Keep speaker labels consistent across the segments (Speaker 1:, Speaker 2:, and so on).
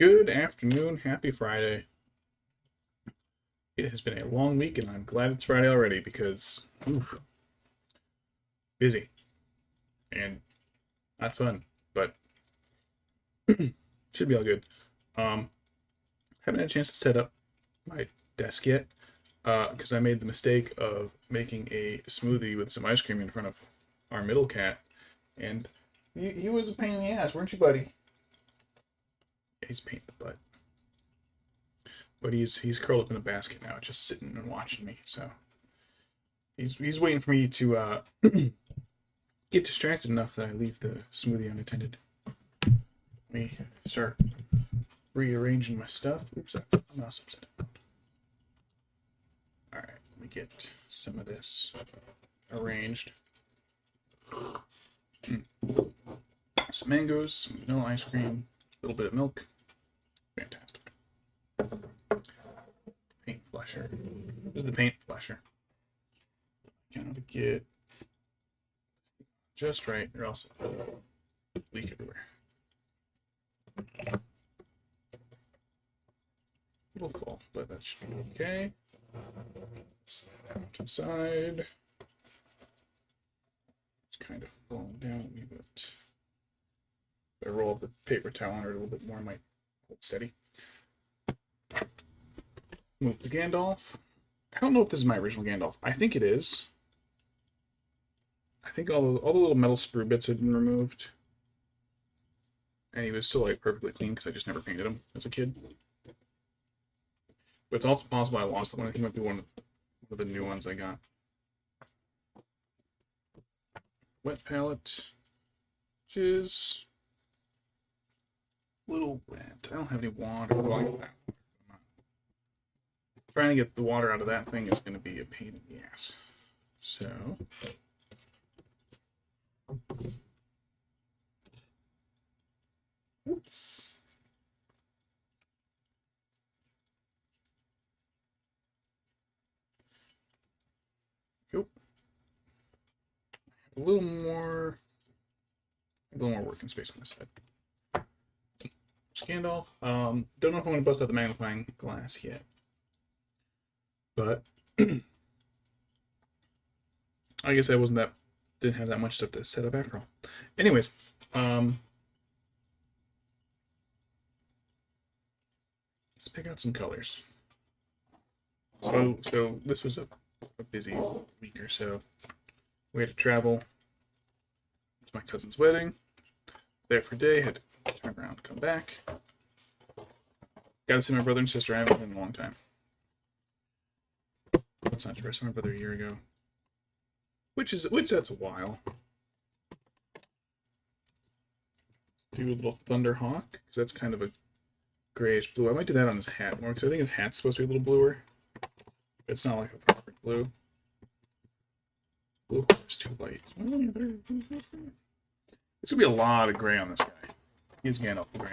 Speaker 1: Good afternoon, happy Friday. It has been a long week and I'm glad it's Friday already because, oof, busy and not fun, but should be all good. Um, haven't had a chance to set up my desk yet because I made the mistake of making a smoothie with some ice cream in front of our middle cat, and he was a pain in the ass, weren't you, buddy? He's a pain in the butt. But he's curled up in a basket now, just sitting and watching me. So he's waiting for me to get distracted enough that I leave the smoothie unattended. Let me start rearranging my stuff. Oops, I'm not upset. All right, let me get some of this arranged. Some mangoes, some vanilla ice cream, a little bit of milk. Fantastic. Paint flusher. This is the paint flusher. Kind of get just right, or else it'll leak everywhere. A little full, but that should be okay. Set that to the side. It's kind of falling down a wee bit. If I roll the paper towel under it a little bit more, I might hold steady. Move the Gandalf. I don't know if this is my original Gandalf. I think it is. I think all the little metal sprue bits had been removed. And he was still like perfectly clean because I just never painted him as a kid. But it's also possible I lost the one. I think it might be one of the new ones I got. Wet palette, which is a little wet. I don't have any water. Well, trying to get the water out of that thing is going to be a pain in the ass. So, oops. Nope. A little more working space on this side. Gandalf. Don't know if I'm going to bust out the magnifying glass yet, but I guess didn't have that much stuff to set up after all. Anyways, let's pick out some colors. So this was a busy week or so. We had to travel to my cousin's wedding. There for a day, had to turn around, come back. Got to see my brother and sister. I haven't been in a long time. That's not true. I saw my brother a year ago. Which that's a while. Do a little Thunderhawk, because that's kind of a grayish blue. I might do that on his hat more, because I think his hat's supposed to be a little bluer. It's not like a perfect blue. Blue is too light. There's gonna be a lot of gray on this guy. He's Gandalf the Grey.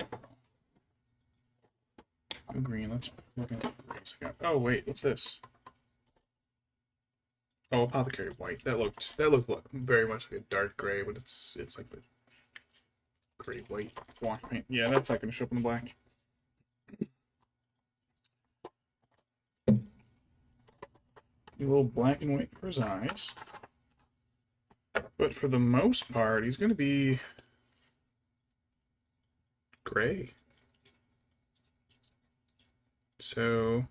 Speaker 1: No green. Let's look at the grays I got. Oh wait, what's this? Oh, Apothecary White. That looked very much like a dark gray, but it's like the gray white wash paint. Yeah, that's not gonna show up in the black. A little black and white for his eyes. But for the most part, he's gonna be gray. So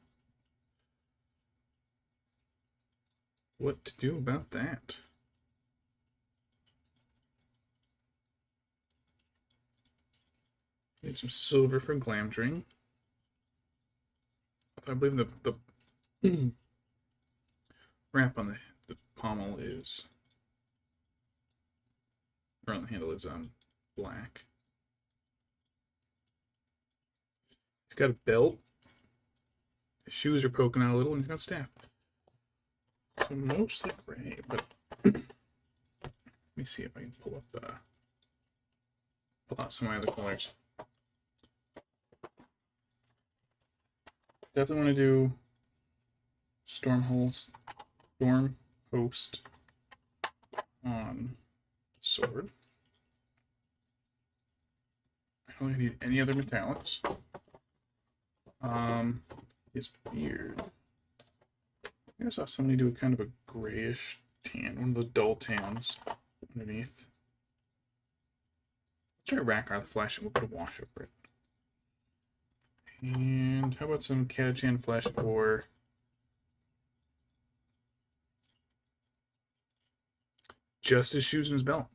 Speaker 1: what to do about that? Need some silver for glamdring. I believe the wrap on the pommel is, or on the handle is black. He's got a belt. His shoes are poking out a little, and he's got a staff. So mostly gray, but let me see if I can pull out some of my other colors. Definitely want to do Storm Host on sword. I don't need any other metallics. His beard. I saw somebody do kind of a grayish tan, one of the dull tans underneath. Let's try rack out the flesh and we'll put a wash over it. And how about some Catachan flesh for just his shoes and his belt?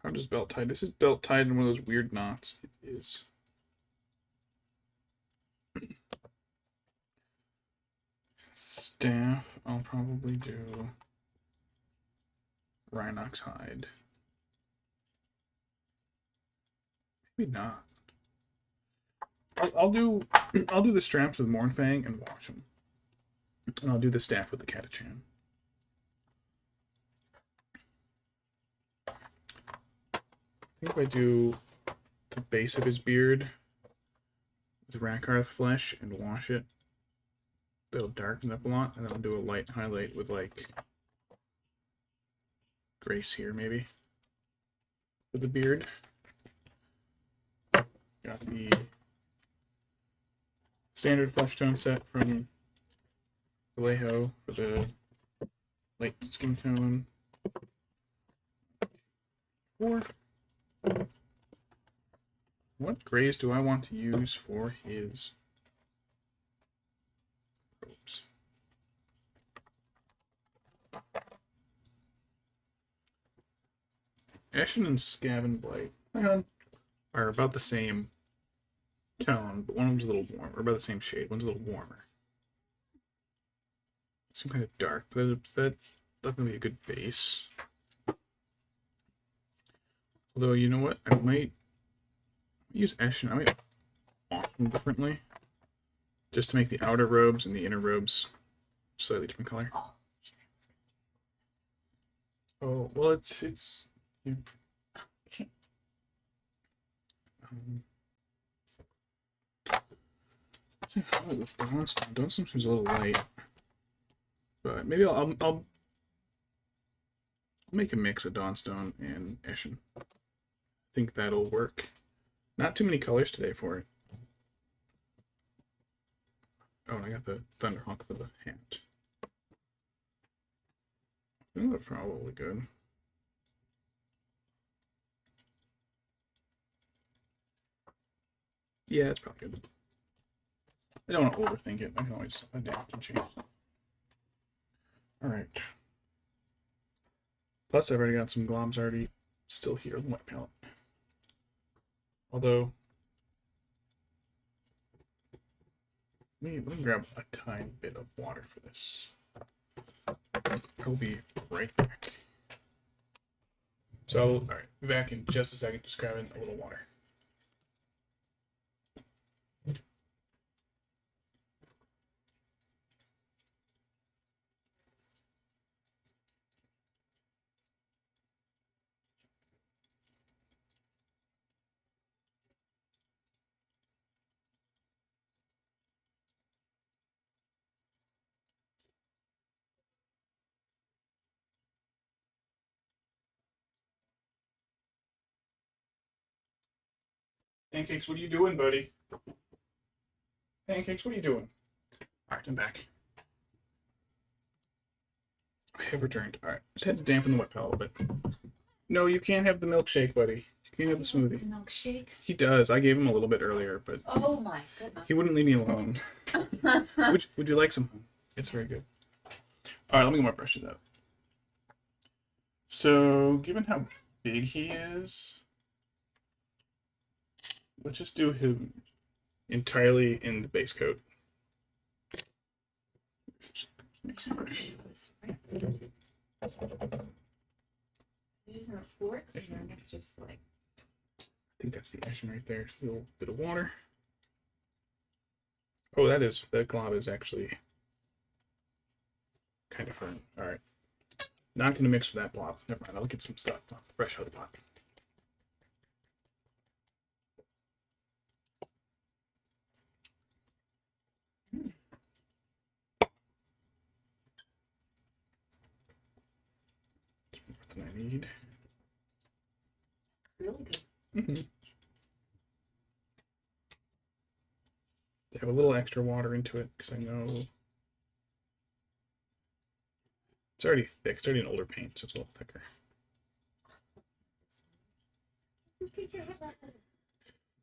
Speaker 1: How does belt tie? This is belt tied in one of those weird knots. It is. Staff, I'll probably do Rhinox hide. Maybe not. I'll do the straps with Mornfang and wash them. And I'll do the staff with the Catachan. I think if I do the base of his beard with Rakarth flesh and wash it, it'll darken up a lot, and then I'll do a light highlight with like Grace here maybe with the beard. Got the standard flesh tone set from Vallejo for the light skin tone. 4. What grays do I want to use for his robes? Ashen and Scavin Blight are about the same tone, but one of them's a little warmer, or about the same shade. One's a little warmer. Some kind of dark, but that's gonna be a good base. Although, you know what? I might use Ashen. I might wash them differently, just to make the outer robes and the inner robes slightly different color. Oh well, it's yeah.
Speaker 2: Okay.
Speaker 1: With Dawnstone. Dawnstone seems a little light, but maybe I'll make a mix of Dawnstone and Ashen. I think that'll work. Not too many colors today for it. Oh, and I got the Thunderhawk for the hat. I think that's probably good. Yeah, it's probably good. I don't want to overthink it. I can always adapt and change. Alright. Plus, I've already got some globs already still here on the wet palette. Although, let me grab a tiny bit of water for this. I'll be right back. So, alright, be back in just a second, just grabbing a little water. Pancakes, what are you doing, buddy? Pancakes, what are you doing? Alright, I'm back. I have returned. Alright, just had to dampen the wet palette a little bit. No, you can't have the milkshake, buddy. You can't have the smoothie.
Speaker 2: Milkshake?
Speaker 1: He does. I gave him a little bit earlier, but
Speaker 2: Oh my goodness.
Speaker 1: he wouldn't leave me alone. Would you like some? It's very good. Alright, let me get my brushes out. So, given how big he is, let's just do him entirely in the base coat. Make some brush.
Speaker 2: Using a fork, and then just like.
Speaker 1: I think that's the Ashen right there. Just a little bit of water. Oh, that glob is actually kind of firm. All right, not gonna mix with that blob. Never mind. I'll get some stuff fresh out of the pot. More than I need.
Speaker 2: Really good.
Speaker 1: Mm-hmm. a little extra water into it because I know it's already thick. It's already an older paint, so it's a little thicker.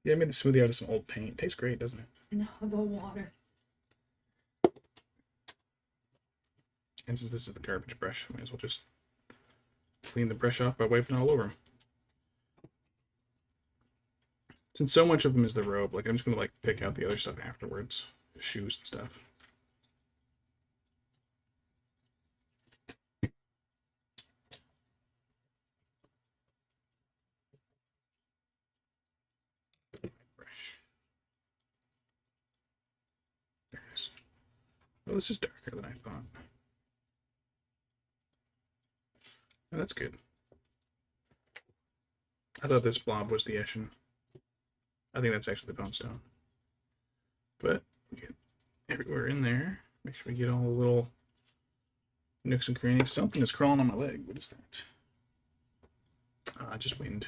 Speaker 1: Yeah, I made the smoothie out of some old paint. Tastes great, doesn't it?
Speaker 2: No, the water.
Speaker 1: And since this is the garbage brush, I might as well just clean the brush off by wiping all over them. Since so much of them is the robe, like I'm just gonna like pick out the other stuff afterwards, the shoes and stuff. Brush. There it is. Oh, this is darker than I thought. Oh, that's good. I thought this blob was the Eshin. I think that's actually the bone stone. But we get everywhere in there. Make sure we get all the little nooks and crannies. Something is crawling on my leg. What is that? Just wind.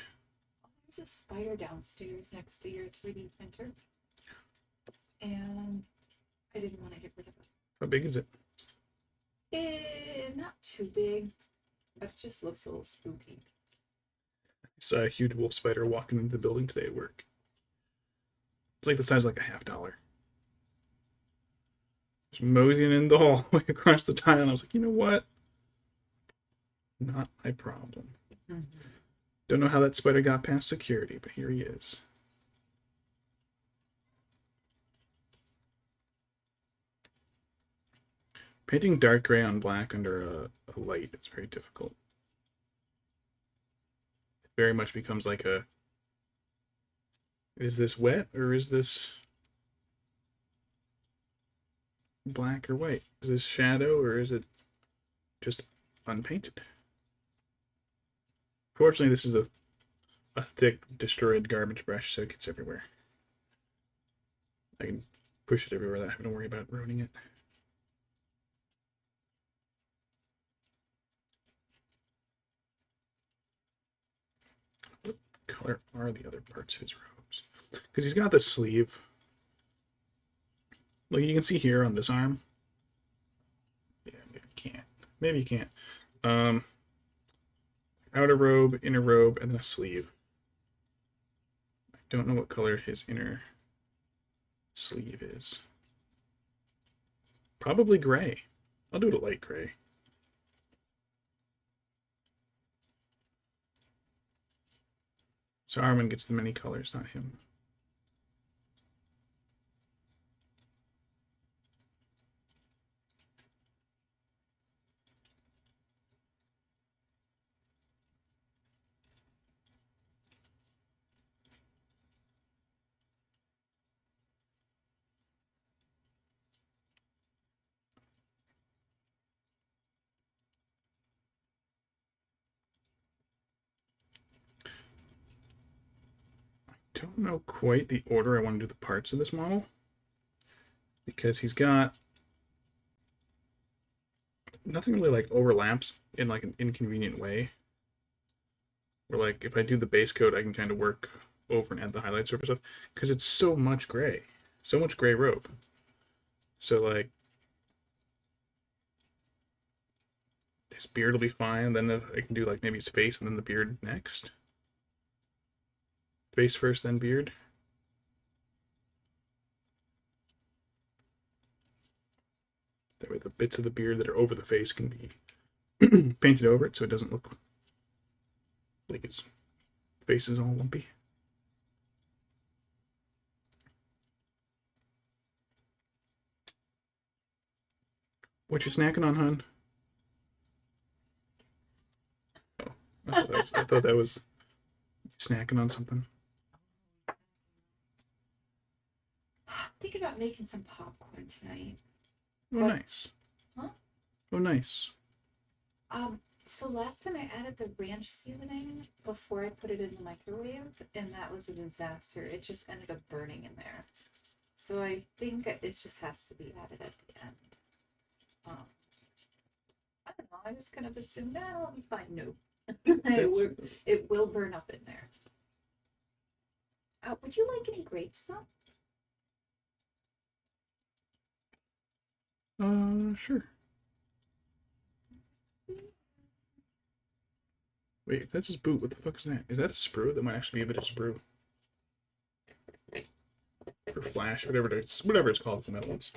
Speaker 2: There's a spider downstairs next to your 3D printer. And I didn't want to get rid of it.
Speaker 1: How big is it?
Speaker 2: Not too big, but it just looks a little spooky.
Speaker 1: I saw a huge wolf spider walking into the building today at work. It's like the size of like a $50. Just moseying in the hallway across the tile, and I was like, you know what? Not my problem.
Speaker 2: Mm-hmm.
Speaker 1: Don't know how that spider got past security, but here he is. Painting dark gray on black under a light is very difficult. It very much becomes like a, is this wet or is this black or white? Is this shadow or is it just unpainted? Fortunately, this is a thick, destroyed garbage brush, so it gets everywhere. I can push it everywhere without having to worry about ruining it. What color are the other parts of his robes? Because he's got the sleeve. Like you can see here on this arm. Yeah, maybe you can't. Maybe you can't. Outer robe, inner robe, and then a sleeve. I don't know what color his inner sleeve is. Probably gray. I'll do it a light gray. So Armin gets the many colors, not him. Don't know quite the order I want to do the parts of this model because he's got nothing really like overlaps in like an inconvenient way. Where like if I do the base coat, I can kind of work over and add the highlights over stuff because it's so much gray robe. So like his beard will be fine. Then I can do like maybe his face and then the beard next. Face first, then beard. That way the bits of the beard that are over the face can be painted over it so it doesn't look like his face is all lumpy. What you snacking on, hun? Oh, I thought that was snacking on something.
Speaker 2: Think about making some popcorn tonight.
Speaker 1: Oh, nice.
Speaker 2: Huh?
Speaker 1: Oh, nice.
Speaker 2: So last time I added the ranch seasoning before I put it in the microwave, and that was a disaster. It just ended up burning in there. So I think it just has to be added at the end. I don't know. I was kind of assumed that I'll be fine. No, it will burn up in there. Would you like any grapes though?
Speaker 1: Sure. Wait, if that's his boot, what the fuck is that? Is that a sprue? That might actually be a bit of sprue. Or flash, whatever it's called, the metal is.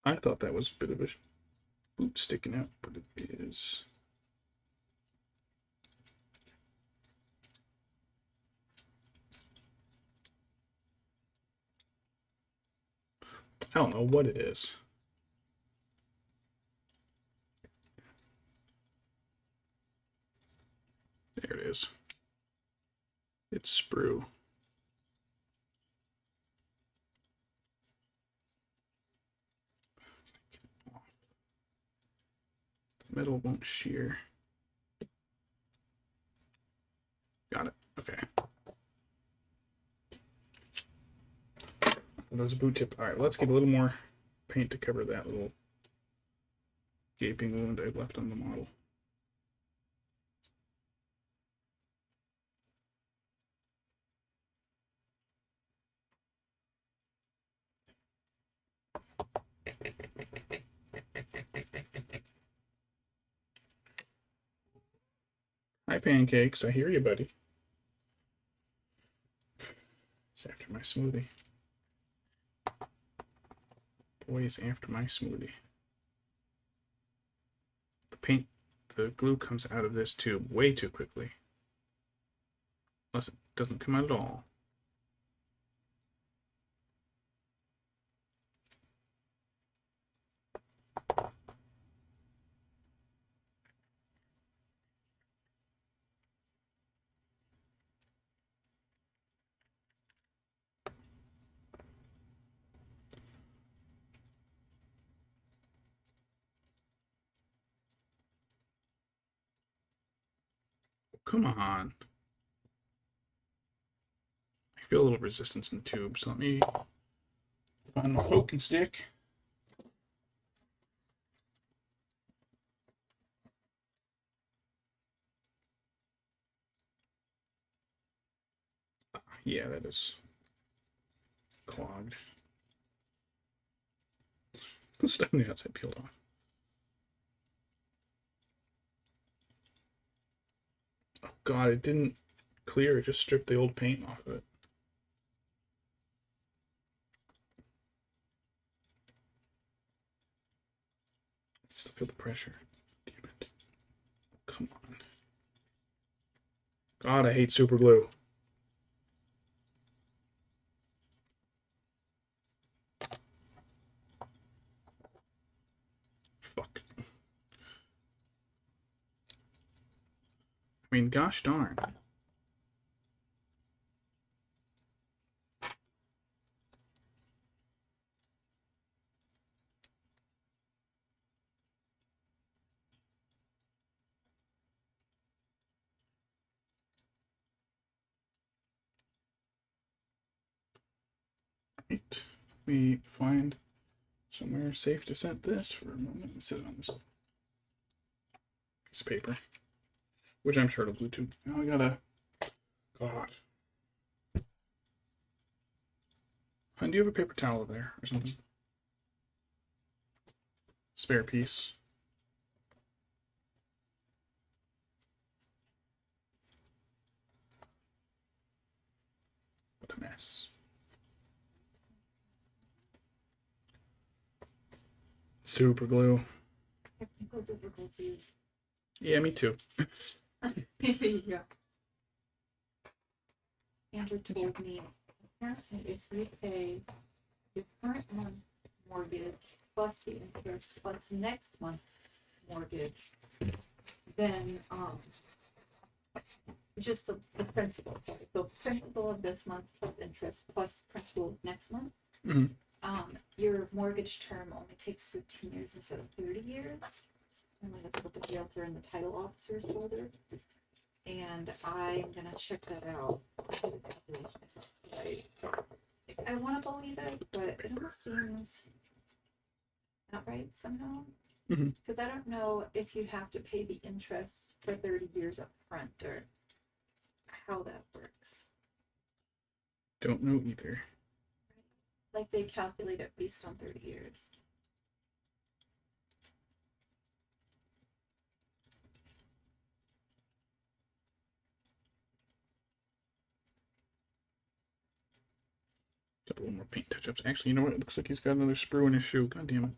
Speaker 1: I thought that was a bit of a boot sticking out, but it is. I don't know what it is. There it is. It's sprue. The metal won't shear. Got it. Okay. That was a boot tip. All right, let's get a little more paint to cover that little gaping wound I left on the model. Hi, Pancakes. I hear you, buddy. It's after my smoothie. Boys, after my smoothie. The glue comes out of this tube way too quickly. Unless it doesn't come out at all. Come on. I feel a little resistance in the tube, so let me find my poking stick. Yeah, that is clogged. The stuff on the outside peeled off. Oh god, it didn't clear, it just stripped the old paint off of it. I still feel the pressure. Damn it. Come on. God, I hate super glue. Fuck. I mean, gosh darn. Right. Let me find somewhere safe to set this for a moment and sit it on this piece of paper, which I'm sure it'll glue to. Now I gotta. God. Hun, do you have a paper towel there or something? Spare piece. What a mess. Super glue.
Speaker 2: Technical difficulties.
Speaker 1: Yeah, me too.
Speaker 2: Yeah. Andrew told me apparently if you pay your current month mortgage plus the interest plus next month mortgage, then just the principal, sorry. So principal of this month plus interest plus principal of next month.
Speaker 1: Mm-hmm.
Speaker 2: Your mortgage term only takes 15 years instead of 30 years. And that's what the realtor and the title officers told her. And I'm gonna check that out. I want to believe it, but it almost seems outright somehow.
Speaker 1: Mhm.
Speaker 2: Because I don't know if you have to pay the interest for 30 years up front or how that works.
Speaker 1: Don't know either.
Speaker 2: Like they calculate it based on 30 years.
Speaker 1: Got a little more paint touch-ups. Actually, you know what? It looks like he's got another sprue in his shoe. God damn it.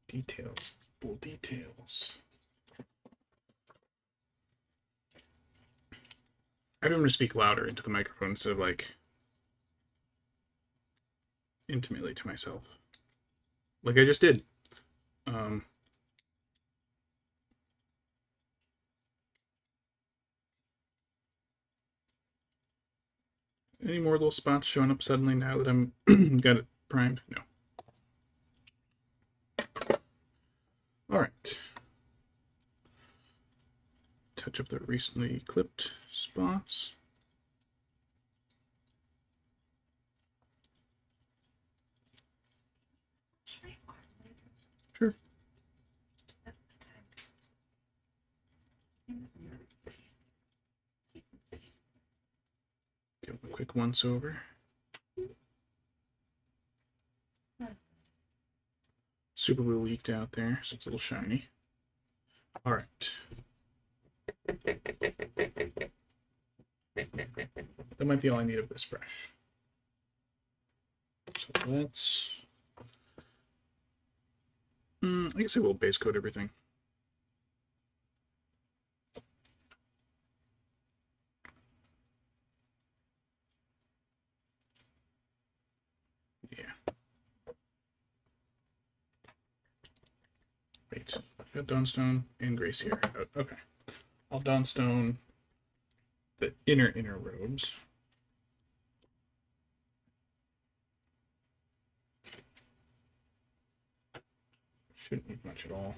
Speaker 1: Details. People, details. I have him to speak louder into the microphone instead of like intimately to myself. Like I just did. Any more little spots showing up suddenly now that I'm got it primed? No. All right. Touch up the recently clipped spots. Sure. Give a quick once over. Super glue leaked out there, so it's a little shiny. All right. That might be all I need of this brush. So let's. I guess I will base coat everything. Yeah. Wait, I've got Dawnstone and Grace here. Oh, okay. I'll Dawnstone the inner robes. Shouldn't need much at all.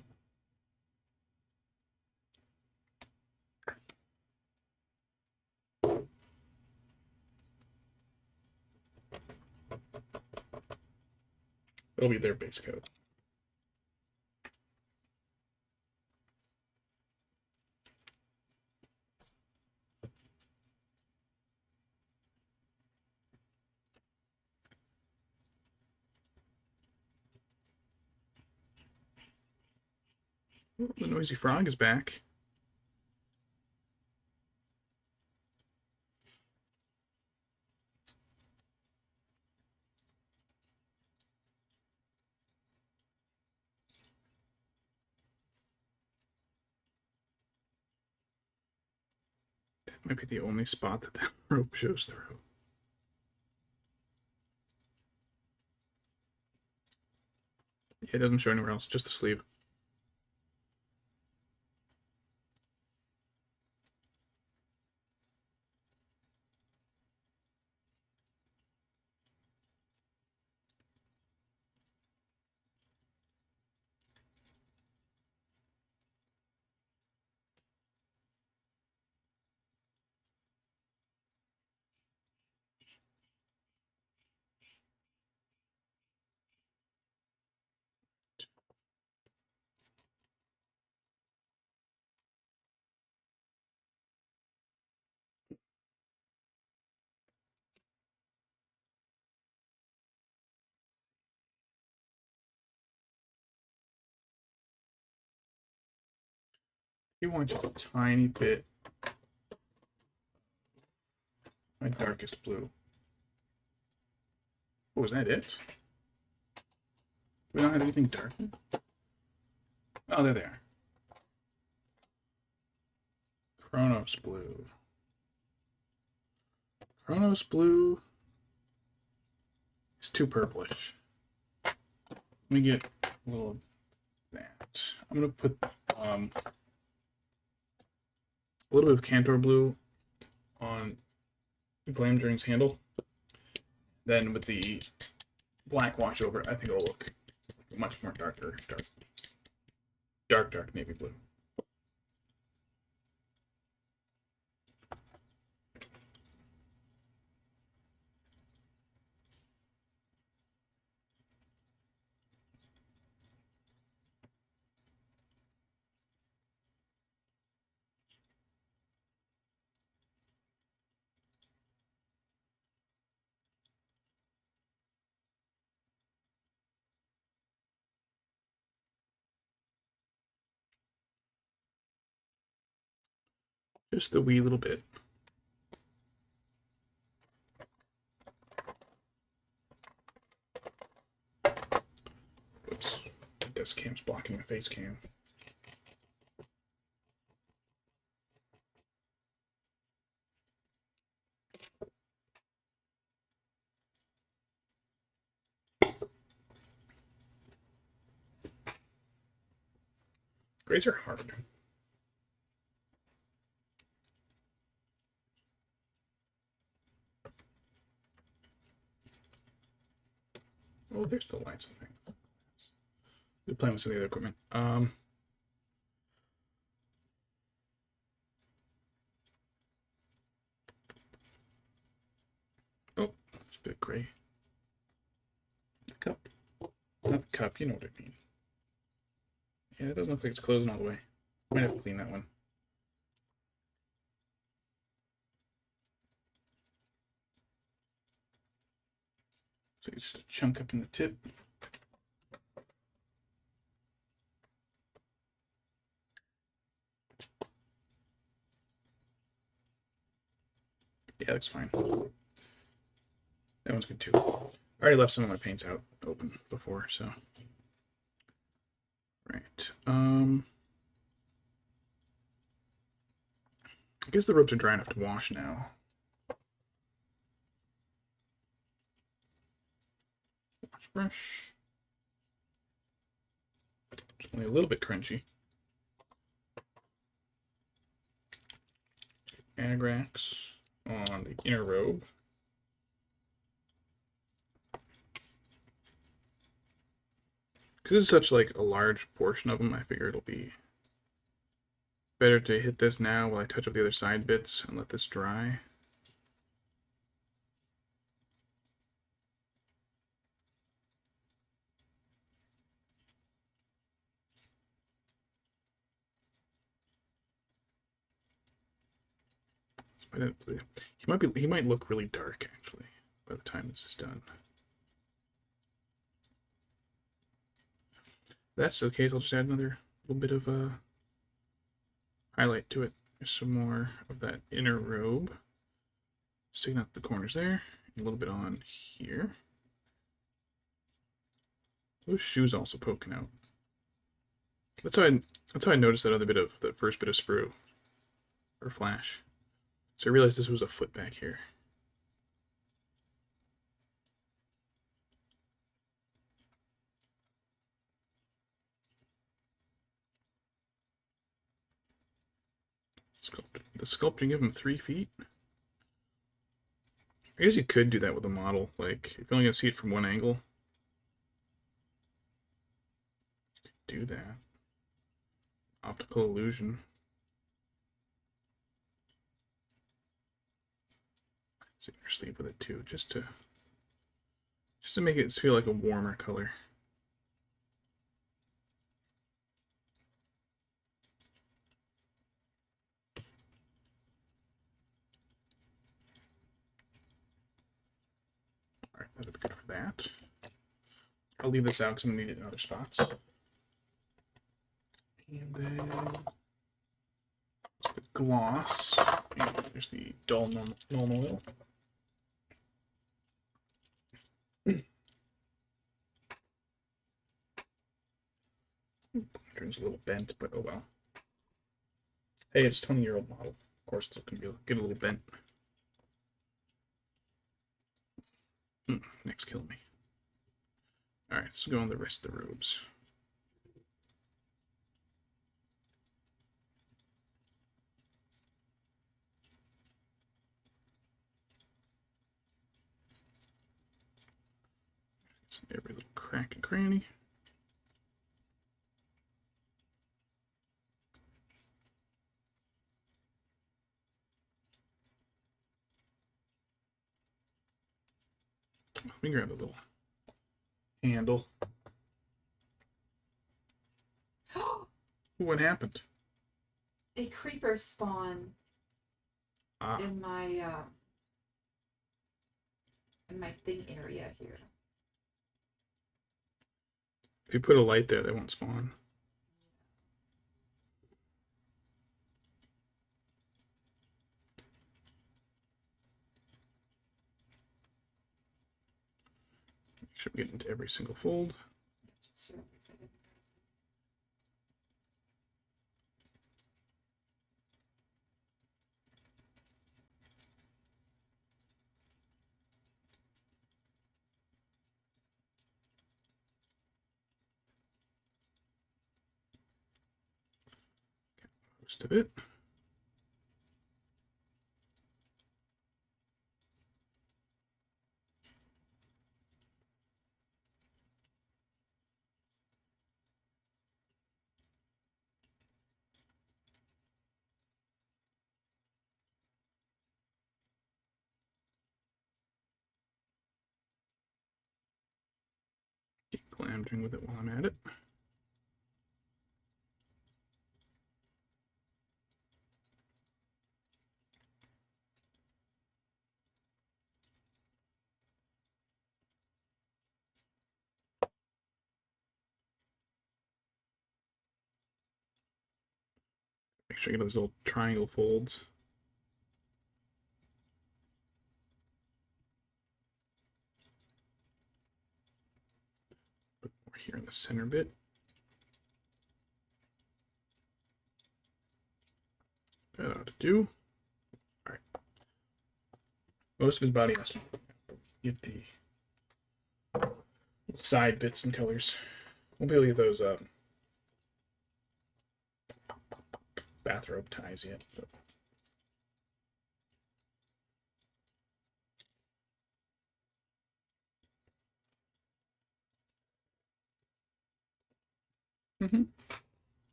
Speaker 1: It'll be their base coat. Oh, the noisy frog is back. That might be the only spot that that rope shows through. Yeah, it doesn't show anywhere else, just the sleeve. You want just a tiny bit my darkest blue. Oh, was that it? We don't have anything dark. Oh, there they are. Chronos blue. Chronos blue is too purplish. Let me get a little of that. I'm gonna put a little bit of Cantor blue on Glamdring's handle. Then with the black wash over, I think it'll look much more darker, dark navy blue. Just the wee little bit. Oops. The desk cam's blocking the face cam. Grays are hard. Oh, there's the lights, I think. We're playing with some of the other equipment. Oh, it's a bit gray. The cup. Not the cup, you know what I mean. Yeah, it doesn't look like it's closing all the way. Might have to clean that one. So it's just a chunk up in the tip. Yeah, that's fine. That one's good too. I already left some of my paints out open before, so. Right. I guess the ropes are dry enough to wash now. Wash brush. It's only a little bit crunchy. Agrax on the inner robe. Because this is such like a large portion of them, I figure it'll be better to hit this now while I touch up the other side bits and let this dry. He might look really dark actually by the time this is done. If that's the case, I'll just add another little bit of highlight to it. There's some more of that inner robe. Sticking out the corners there. A little bit on here. Those shoes also poking out. That's how I noticed that other bit of that first bit of sprue or flash. So I realized this was a foot back here. The sculptor give him 3 feet. I guess you could do that with a model. Like if you're only gonna see it from one angle, you could do that. Optical illusion. So your sleeve with it too, just to make it feel like a warmer color. All right, that'll be good for that. I'll leave this out because I'm gonna need it in other spots. And then the gloss. And there's the dull normal oil. Turns a little bent, but oh well. Hey, it's a 20-year-old model. Of course, it's going to get a little bent. Next, kill me. All right, let's go on the rest of the robes. Every little crack and cranny. Let me grab a little handle. What happened?
Speaker 2: A creeper spawned in my thing area here.
Speaker 1: If you put a light there, they won't spawn. Should get into every single fold. Most of it. Keep glamdring with it while I'm at it. Make sure I get those little triangle folds. Put more here in the center bit. That ought to do. All right. Most of his body has to get the side bits and colors. Won't be able to get those bathrobe ties yet. But.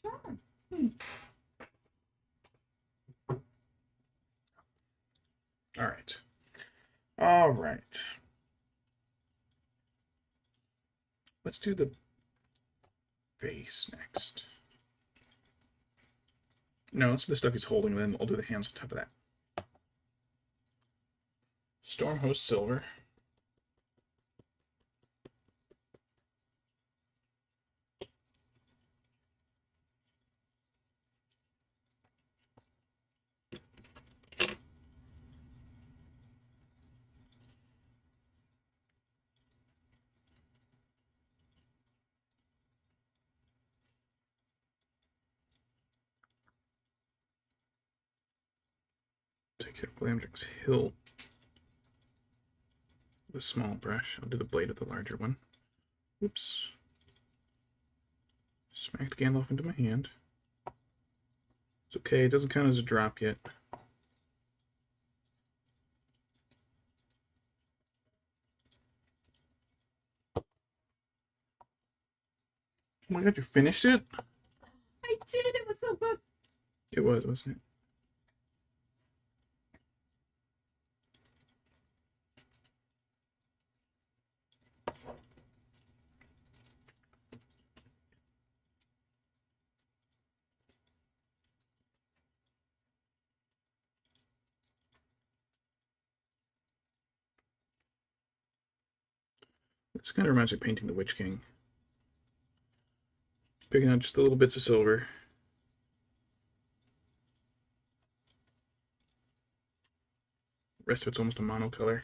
Speaker 2: Sure.
Speaker 1: All right. All right. Let's do the face next. No, it's the stuff he's holding, then I'll do the hands on top of that. Stormhost Silver. Take care of Glamdring's hilt. The small brush. I'll do the blade of the larger one. Oops. Smacked Gandalf into my hand. It's okay, it doesn't count as a drop yet. Oh my god, you finished it?
Speaker 2: I did. It was so good.
Speaker 1: It was, wasn't it? This kind of reminds me of painting the Witch King. Picking out just the little bits of silver. The rest of it's almost a monocolor.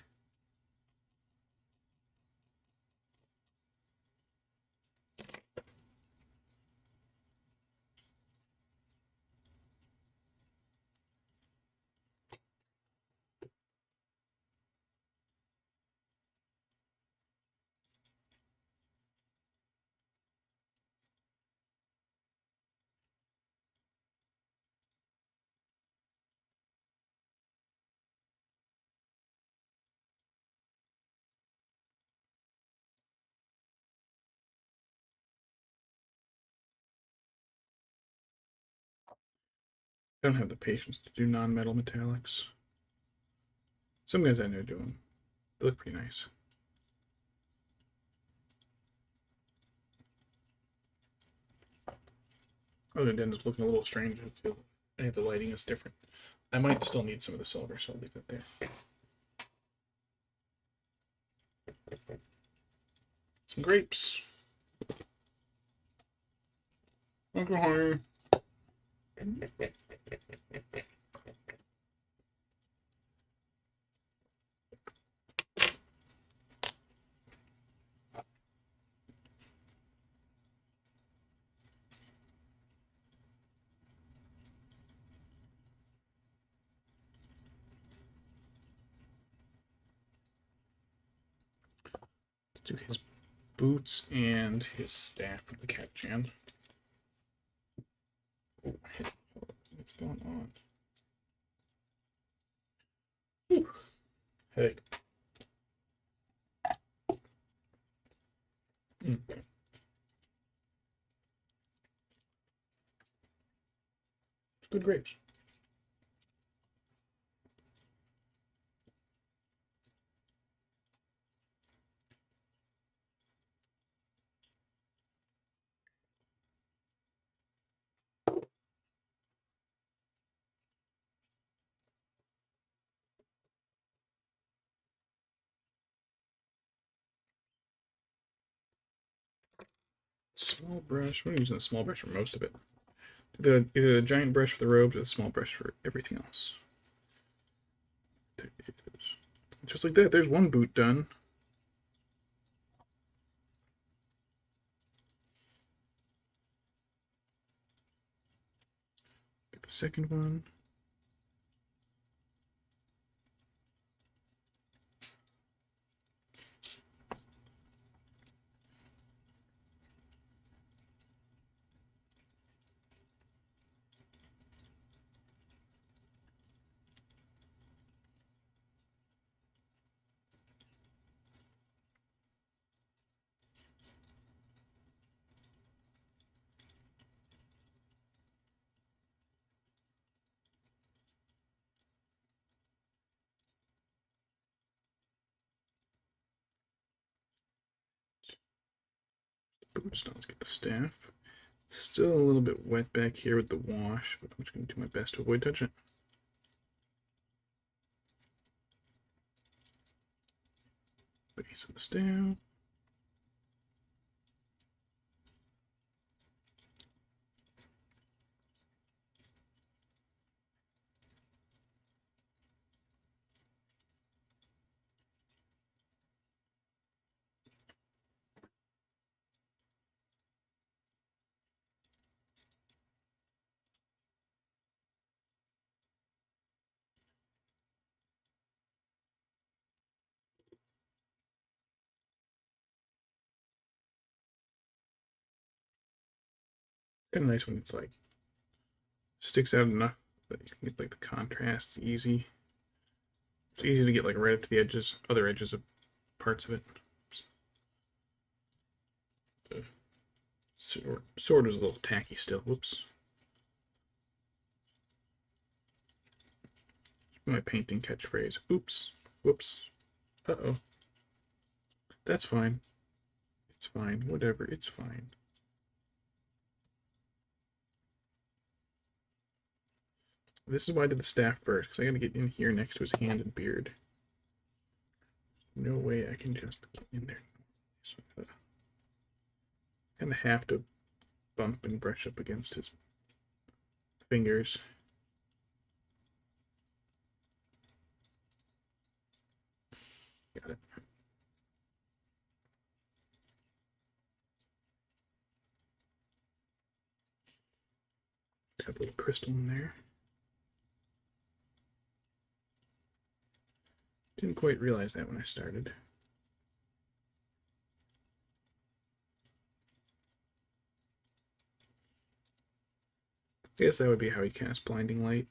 Speaker 1: I don't have the patience to do non-metal metallics. Some guys I know do them. They look pretty nice. Other than just looking a little strange, I think the lighting is different. I might still need some of the silver, so I'll leave it there. Some grapes. Alcohol. do his boots and his staff with the cat jam. Oh, what's going on? Whew. Headache. Good grapes. Small brush. I'm using the small brush for most of it. Either the giant brush for the robes or the small brush for everything else. There it is. Just like that, there's one boot done. Get the second one. Boots. Now let's get the staff. Still a little bit wet back here with the wash, but I'm just going to do my best to avoid touching it. Base of the staff. Kind of nice when it's like sticks out enough that you can get like the contrast easy. It's easy to get like right up to the edges, other edges of parts of it. The sword was a little tacky still. Whoops. My painting catchphrase. Oops. Whoops. Uh-oh. That's fine. It's fine. Whatever. It's fine. This is why I did the staff first, because I gotta get in here next to his hand and beard. No way I can just get in there. So I kind of have to bump and brush up against his fingers. Got it. Got a little crystal in there. Didn't quite realize that when I started. I guess that would be how he casts blinding light.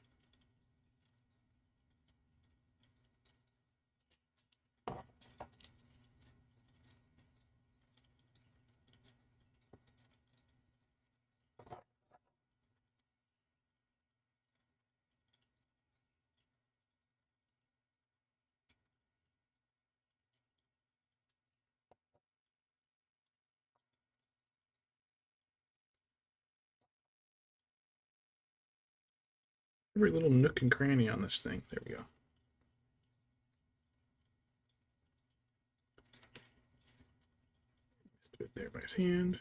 Speaker 1: Every little nook and cranny on this thing. There we go. Put it there by his hand.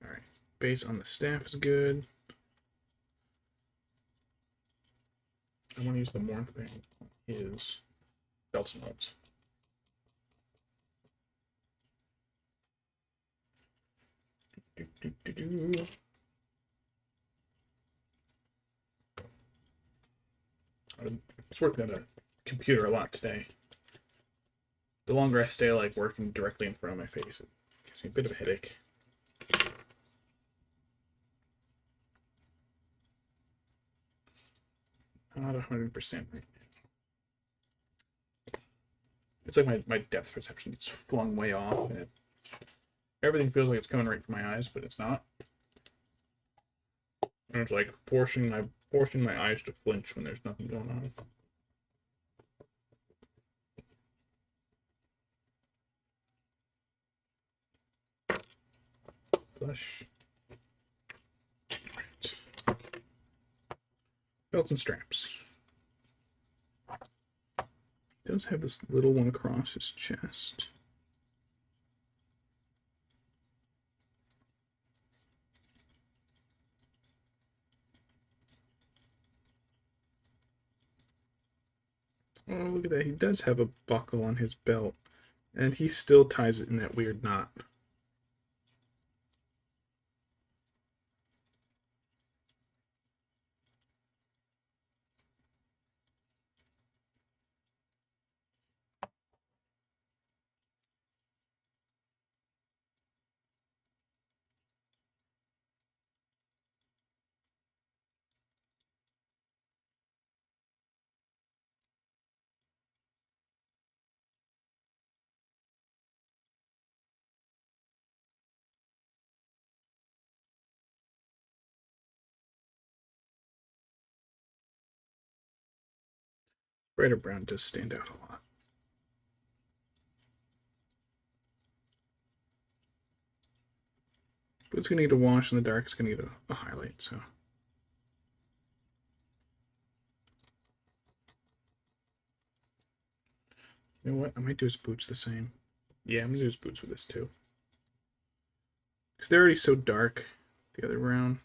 Speaker 1: Alright. Base on the staff is good. I want to use the Morn thing on his belts and robes. I was working on a computer a lot today. the longer I stay like working directly in front of my face, it gives me a bit of a headache. Not 100% right now. It's like my depth perception gets flung way off, and everything feels like it's coming right for my eyes, but it's not. And it's like forcing my eyes to flinch when there's nothing going on. Flush. Right. Belts and straps. He does have this little one across his chest. Oh, look at that. He does have a buckle on his belt, and he still ties it in that weird knot. Brighter brown does stand out a lot. But it's going to need a wash in the dark. It's going to need a highlight, so. You know what? I might do his boots the same. Yeah, I'm going to do his boots with this too. Because they're already so dark the other brown.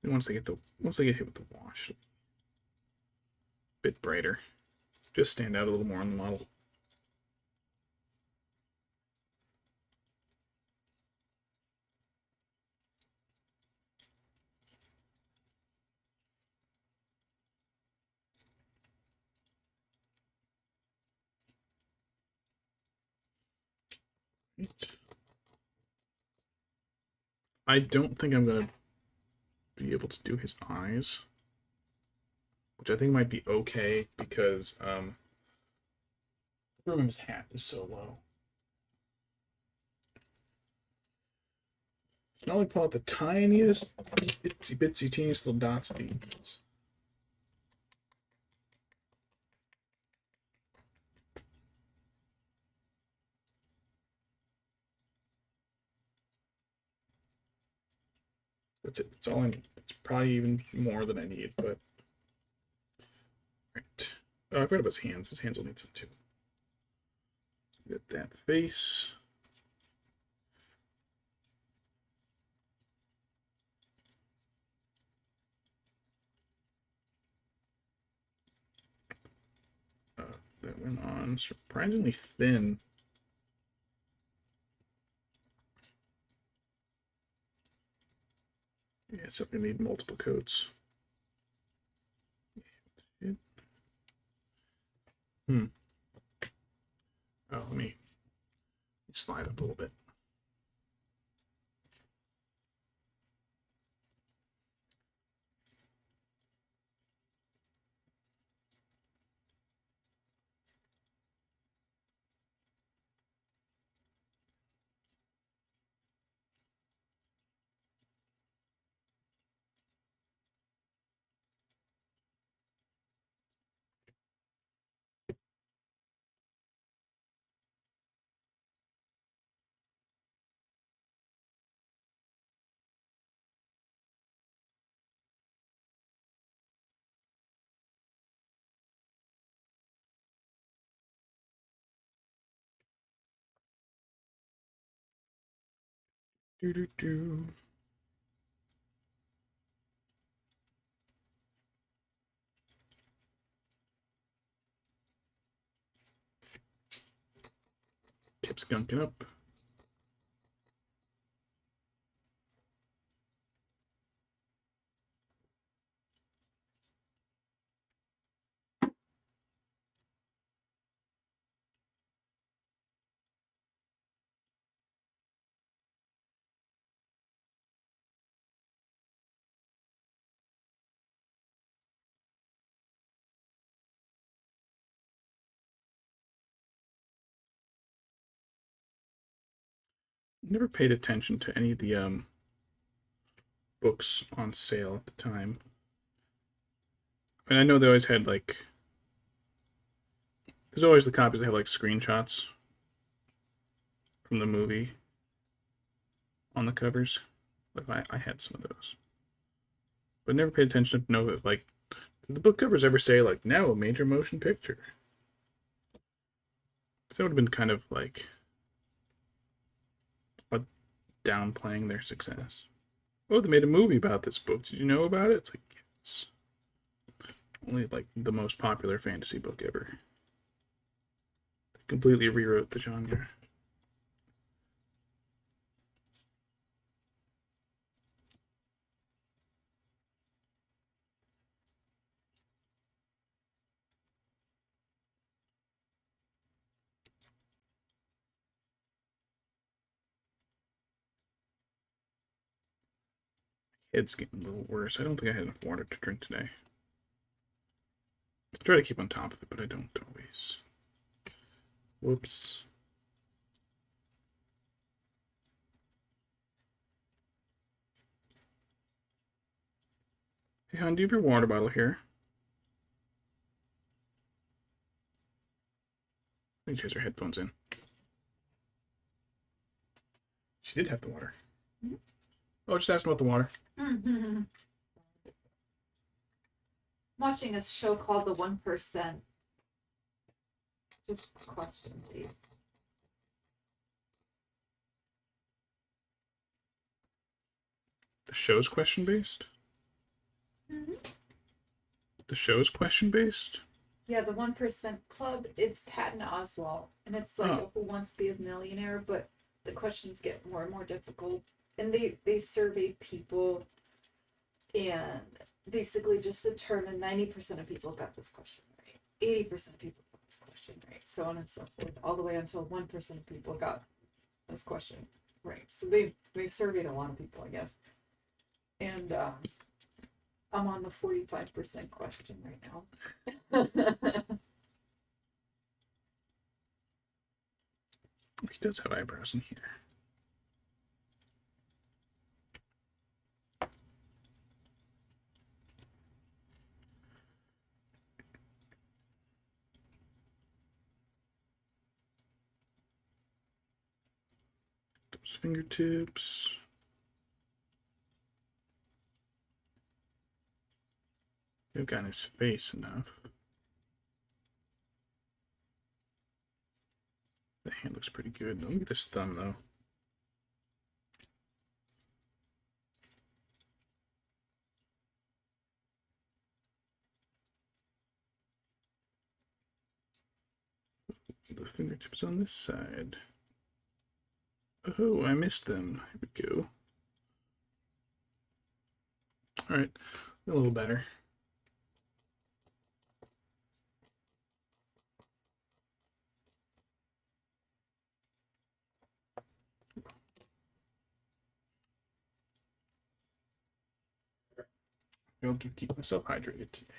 Speaker 1: And once they get hit with the wash, a bit brighter. Just stand out a little more on the model. Right. I don't think I'm going to be able to do his eyes, which I think might be okay because the room in his hat is so low. Now we pull out the tiniest, itsy bitsy, teeniest little dots of beads. That's it. That's all I need. It's probably even more than I need, but. Right. Oh, I forgot about his hands. His hands will need some too. Get that face. That went on surprisingly thin. Yeah, it's up to need multiple coats. Oh, let me slide up a little bit. Do do do. Kept skunking up. never paid attention to any of the books on sale at the time. And I know they always had like, there's always the copies that have like screenshots from the movie on the covers. Like I had some of those, but never paid attention to know if like did the book covers ever say like now a major motion picture. That would have been kind of like a downplaying their success. Oh, they made a movie about this book. Did you know about it? It's like it's only like the most popular fantasy book ever. They completely rewrote the genre. It's getting a little worse. I don't think I had enough water to drink today. I try to keep on top of it, but I don't always. Whoops. Hey, hon, do you have your water bottle here? I think she has her headphones in. She did have the water.
Speaker 2: Mm-hmm.
Speaker 1: Oh, just ask about the water.
Speaker 2: Mm-hmm. Watching a show called The 1%. Just a question, please.
Speaker 1: The show's question based?
Speaker 2: Mm-hmm.
Speaker 1: The show's question based?
Speaker 2: Yeah, the 1% Club. It's Patton Oswalt, and it's like Who Wants to Be a Millionaire, but the questions get more and more difficult. And they survey people, and basically just determined 90% of people got this question right, 80% of people got this question right, so on and so forth, all the way until 1% of people got this question right. So they surveyed a lot of people, I guess, and I'm on the 45% question right now.
Speaker 1: He does have eyebrows in here. Those fingertips. They've got his face enough. The hand looks pretty good. Look at this thumb, though. The fingertips on this side. Oh, I missed them. Here we go. All right, a little better. I'll able to keep myself hydrated today.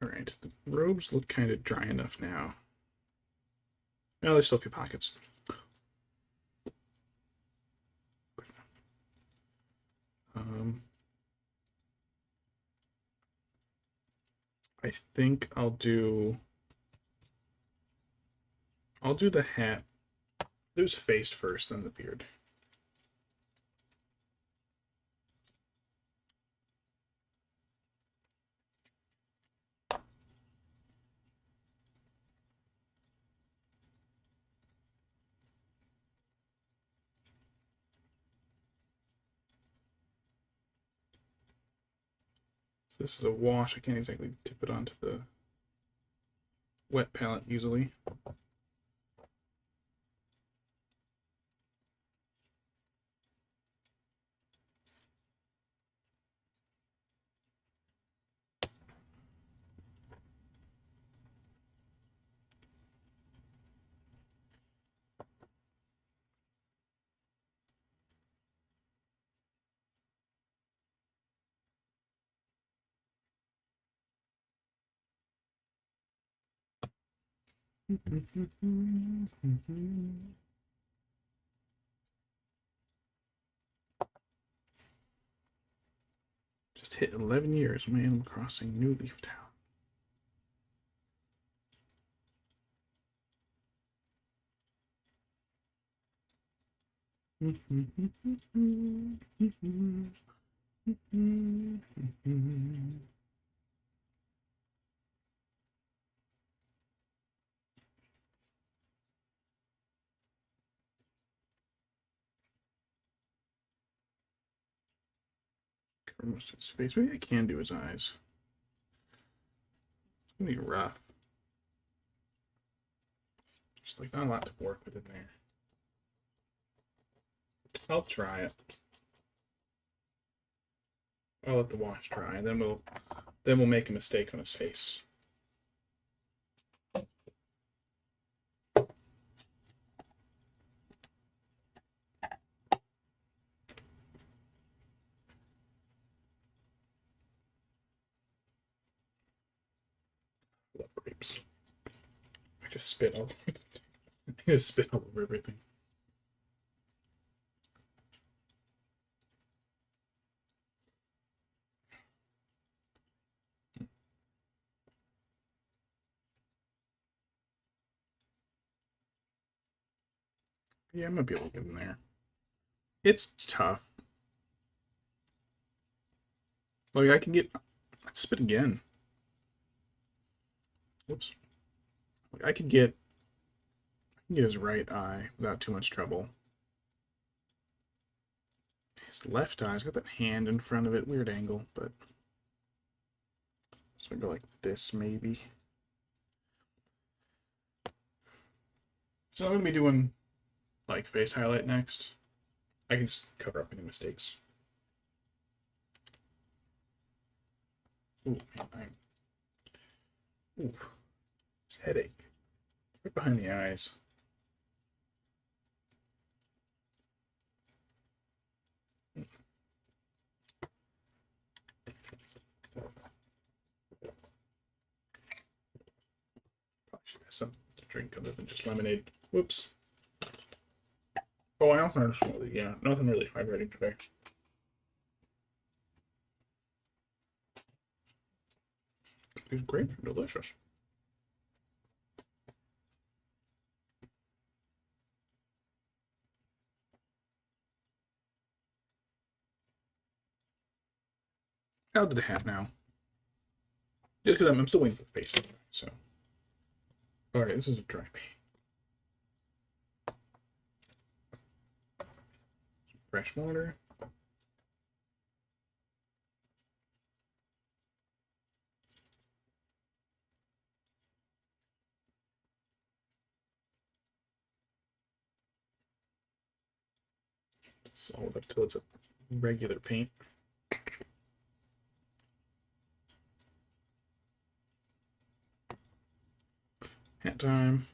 Speaker 1: Alright, the robes look kind of dry enough now. No, there's still a few pockets. I think I'll do the hat. There's face first, then the beard. So this is a wash. I can't exactly tip it onto the wet palette easily. Just hit 11 years on Animal Crossing New Leaf Town. Cover most of his face. Maybe I can do his eyes. It's gonna be rough. Just like not a lot to work with in there. I'll try it. I'll let the wash dry, then we'll make a mistake on his face. Love grapes. I just spit all I just spit all over everything. Yeah, I'm gonna be able to get in there. It's tough. Like I can get spit again. Whoops. Like I can get his right eye without too much trouble. His left eye's got that hand in front of it, weird angle, but so I go like this maybe. So I'm gonna be doing like face highlight next. I can just cover up any mistakes. Ooh, ooh, it's headache. Right behind the eyes. Probably should have some drink other than just lemonade. Whoops. Oh, I also had a smoothie. Yeah, nothing really hydrating today. These grapes are delicious. I'll do the hat now. Just because I'm still waiting for the face to dry, so. Alright, this is a dry paint. Fresh water. Just hold up till it's a regular paint. Hat time.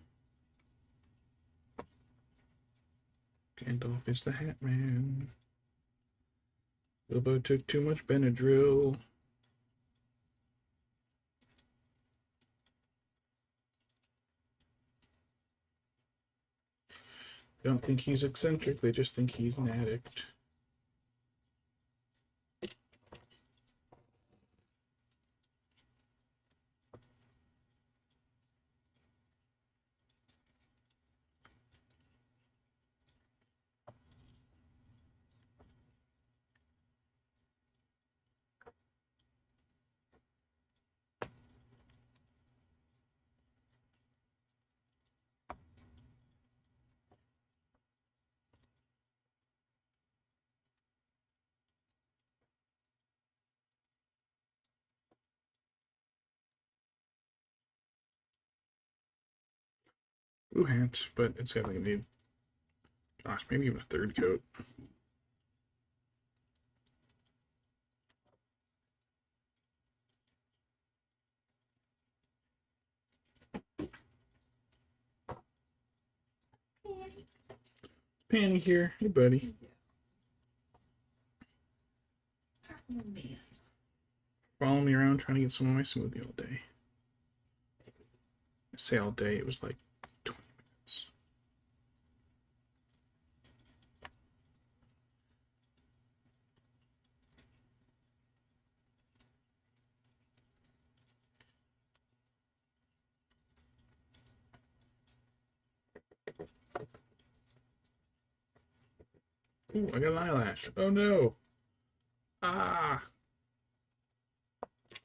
Speaker 1: Gandalf is the Hat Man. Bilbo took too much Benadryl. They don't think he's eccentric, they just think he's an addict. Blue hat, but it's definitely gonna need, gosh, maybe even a third coat. Panny here. Hey, buddy.
Speaker 2: Oh man.
Speaker 1: Following me around trying to get some of my smoothie all day. I say all day, it was like Ooh, I got an eyelash. Oh no. Ah.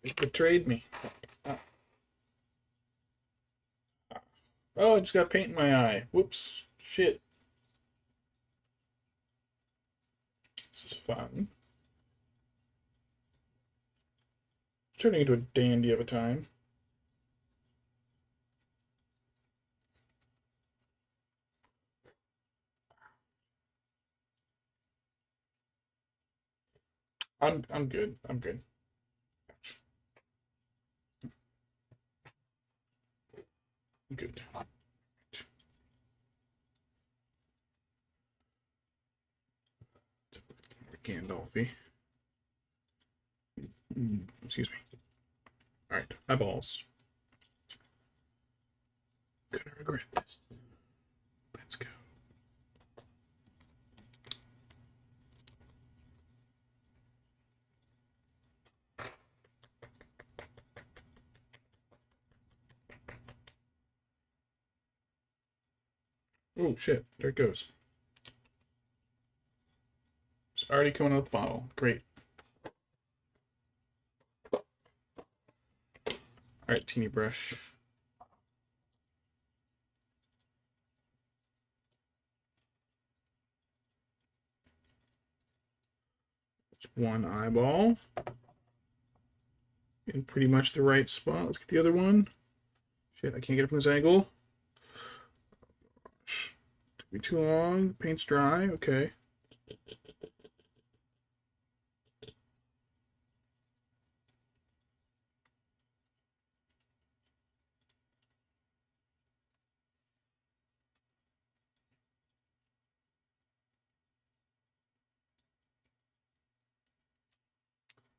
Speaker 1: It betrayed me. Oh, I just got paint in my eye. Whoops. Shit. This is fun. Turning into a dandy of a time. I'm good. I'm good. I'm good. Gandalfy. Excuse me. Alright, eyeballs. Gonna regret this. Let's go. Oh shit, there it goes. It's already coming out the bottle. Great. Alright, teeny brush. It's one eyeball. In pretty much the right spot. Let's get the other one. Shit, I can't get it from this angle. Took me too long. Paint's dry. Okay.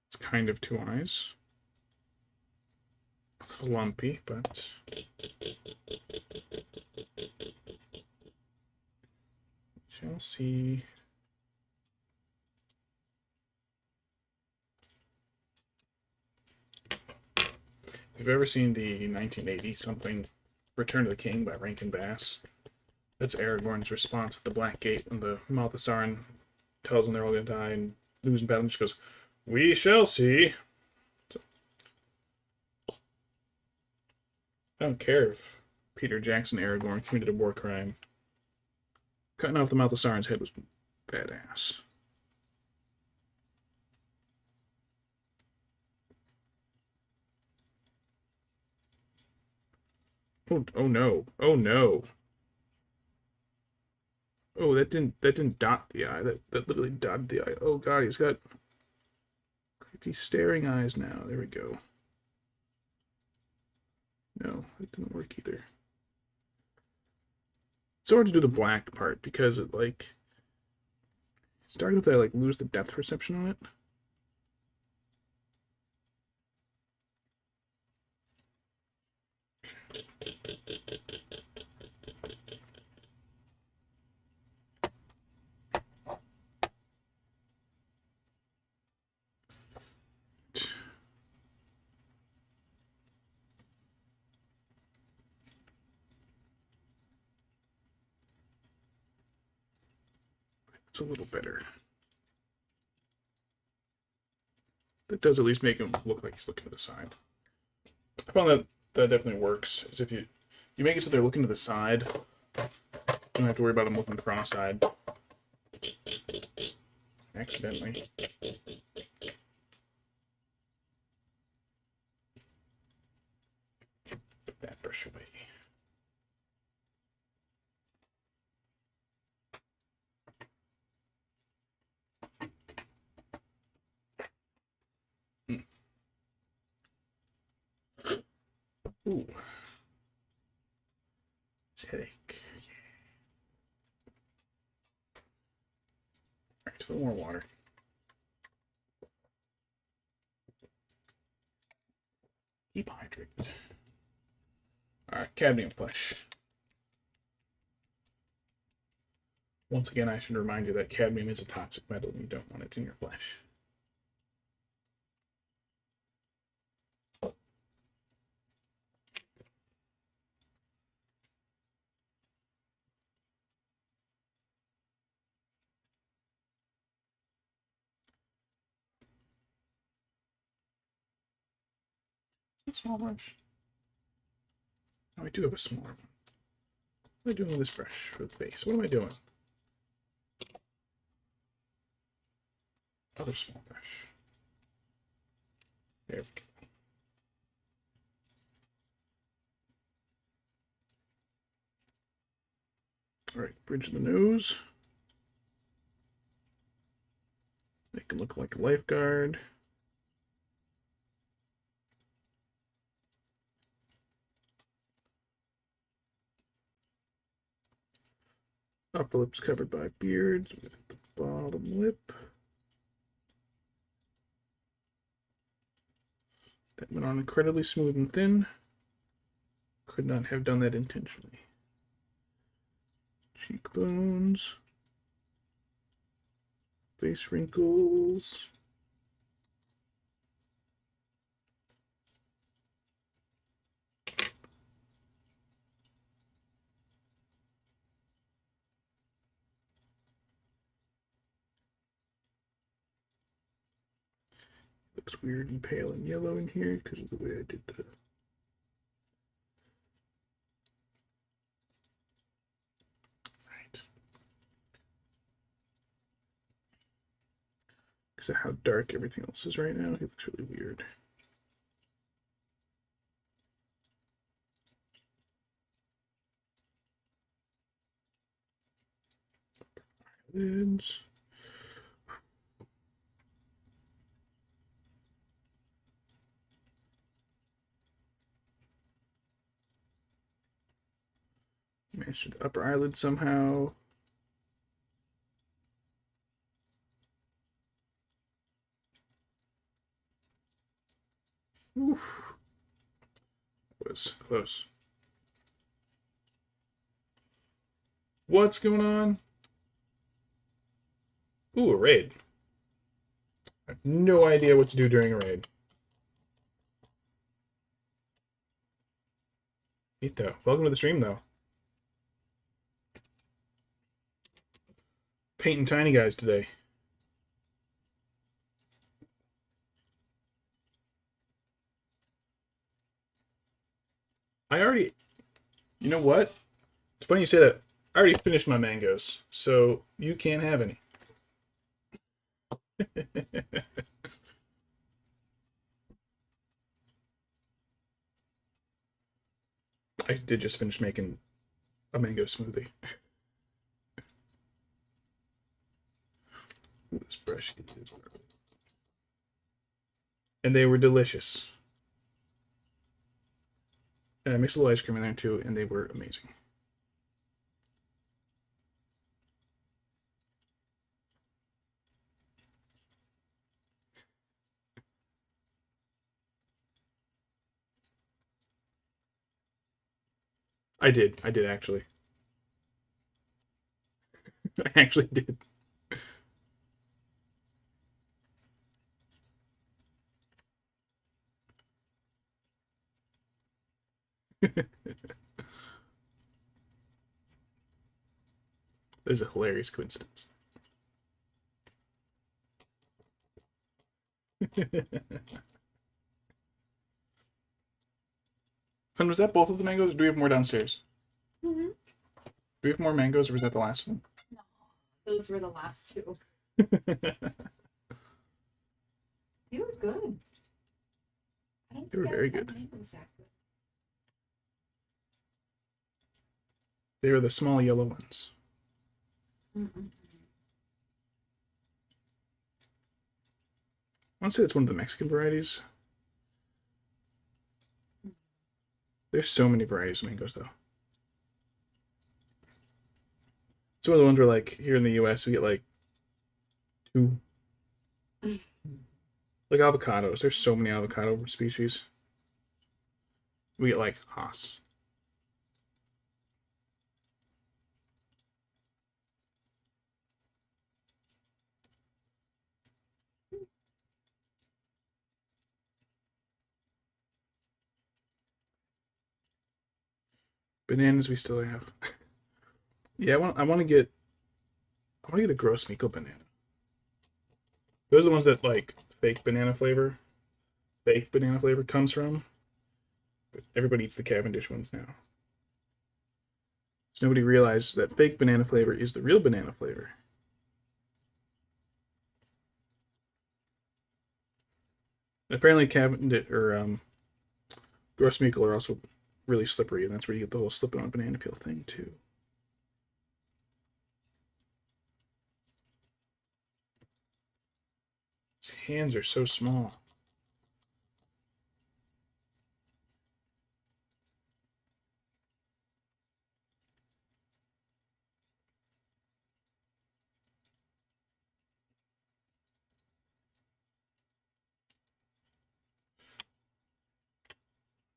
Speaker 1: It's kind of two eyes. A little lumpy, but shall see. If you've ever seen the 1980 something Return of the King by Rankin Bass, that's Aragorn's response at the Black Gate when the mouth of Sauron tells them they're all gonna die and lose in battle, and just goes, "We shall see." So, I don't care if Peter Jackson Aragorn committed a war crime. Cutting off the mouth of Sauron's head was badass. Oh, oh no. Oh no. Oh, that didn't dot the eye. That literally dotted the eye. Oh god, he's got creepy staring eyes now. There we go. No, it didn't work either. It's hard to do the black part because it like starting with I like lose the depth perception on it. It's a little better. That does at least make him look like he's looking to the side. I found that definitely works. Is if you make it so they're looking to the side, you don't have to worry about them looking cross-eyed. Accidentally. Put that brush away. Ooh. This headache. Alright, just a little more water. Keep hydrated. Alright, cadmium flesh. Once again, I should remind you that cadmium is a toxic metal and you don't want it in your flesh. Small brush. Oh, I do have a smaller one. What am I doing with this brush for the face? What am I doing? Other small brush. There we go. All right, bridge the nose. Make him look like a lifeguard. Upper lip's covered by beards. The bottom lip. That went on incredibly smooth and thin. Could not have done that intentionally. Cheekbones. Face wrinkles. Looks weird and pale and yellow in here because of the way I did the... Right. Because of how dark everything else is right now, he looks really weird. Eyelids. Managed the upper eyelid somehow. Oof. That was close. What's going on? Ooh, a raid. I have no idea what to do during a raid. Neat though. Welcome to the stream though. Painting tiny guys today. You know what? It's funny you say that. I already finished my mangoes, so you can't have any. I did just finish making a mango smoothie. Ooh, this brush. And they were delicious. And I mixed a little ice cream in there too, and they were amazing. I did actually. I actually did. There's a hilarious coincidence. And was that both of the mangoes, or do we have more downstairs?
Speaker 2: Mm-hmm.
Speaker 1: Do we have more mangoes, or was that the last one?
Speaker 2: No, those were the last two. You were good. I don't
Speaker 1: They were
Speaker 2: think I
Speaker 1: very
Speaker 2: had
Speaker 1: good.
Speaker 2: mangoes that good.
Speaker 1: They were the small yellow ones.
Speaker 2: Mm-mm.
Speaker 1: I want to say it's one of the Mexican varieties. There's so many varieties of mangoes, though. It's one of the ones where, like, here in the U.S., we get, like, 2. Like avocados. There's so many avocado species. We get, like, Haas. Bananas we still have. Yeah, I want to get a gross Miko banana. Those are the ones that like fake banana flavor comes from. But everybody eats the Cavendish ones now. So nobody realizes that fake banana flavor is the real banana flavor. And apparently Cavendish or Grossmiegel are also really slippery, and that's where you get the whole slipping on banana peel thing too. His hands are so small.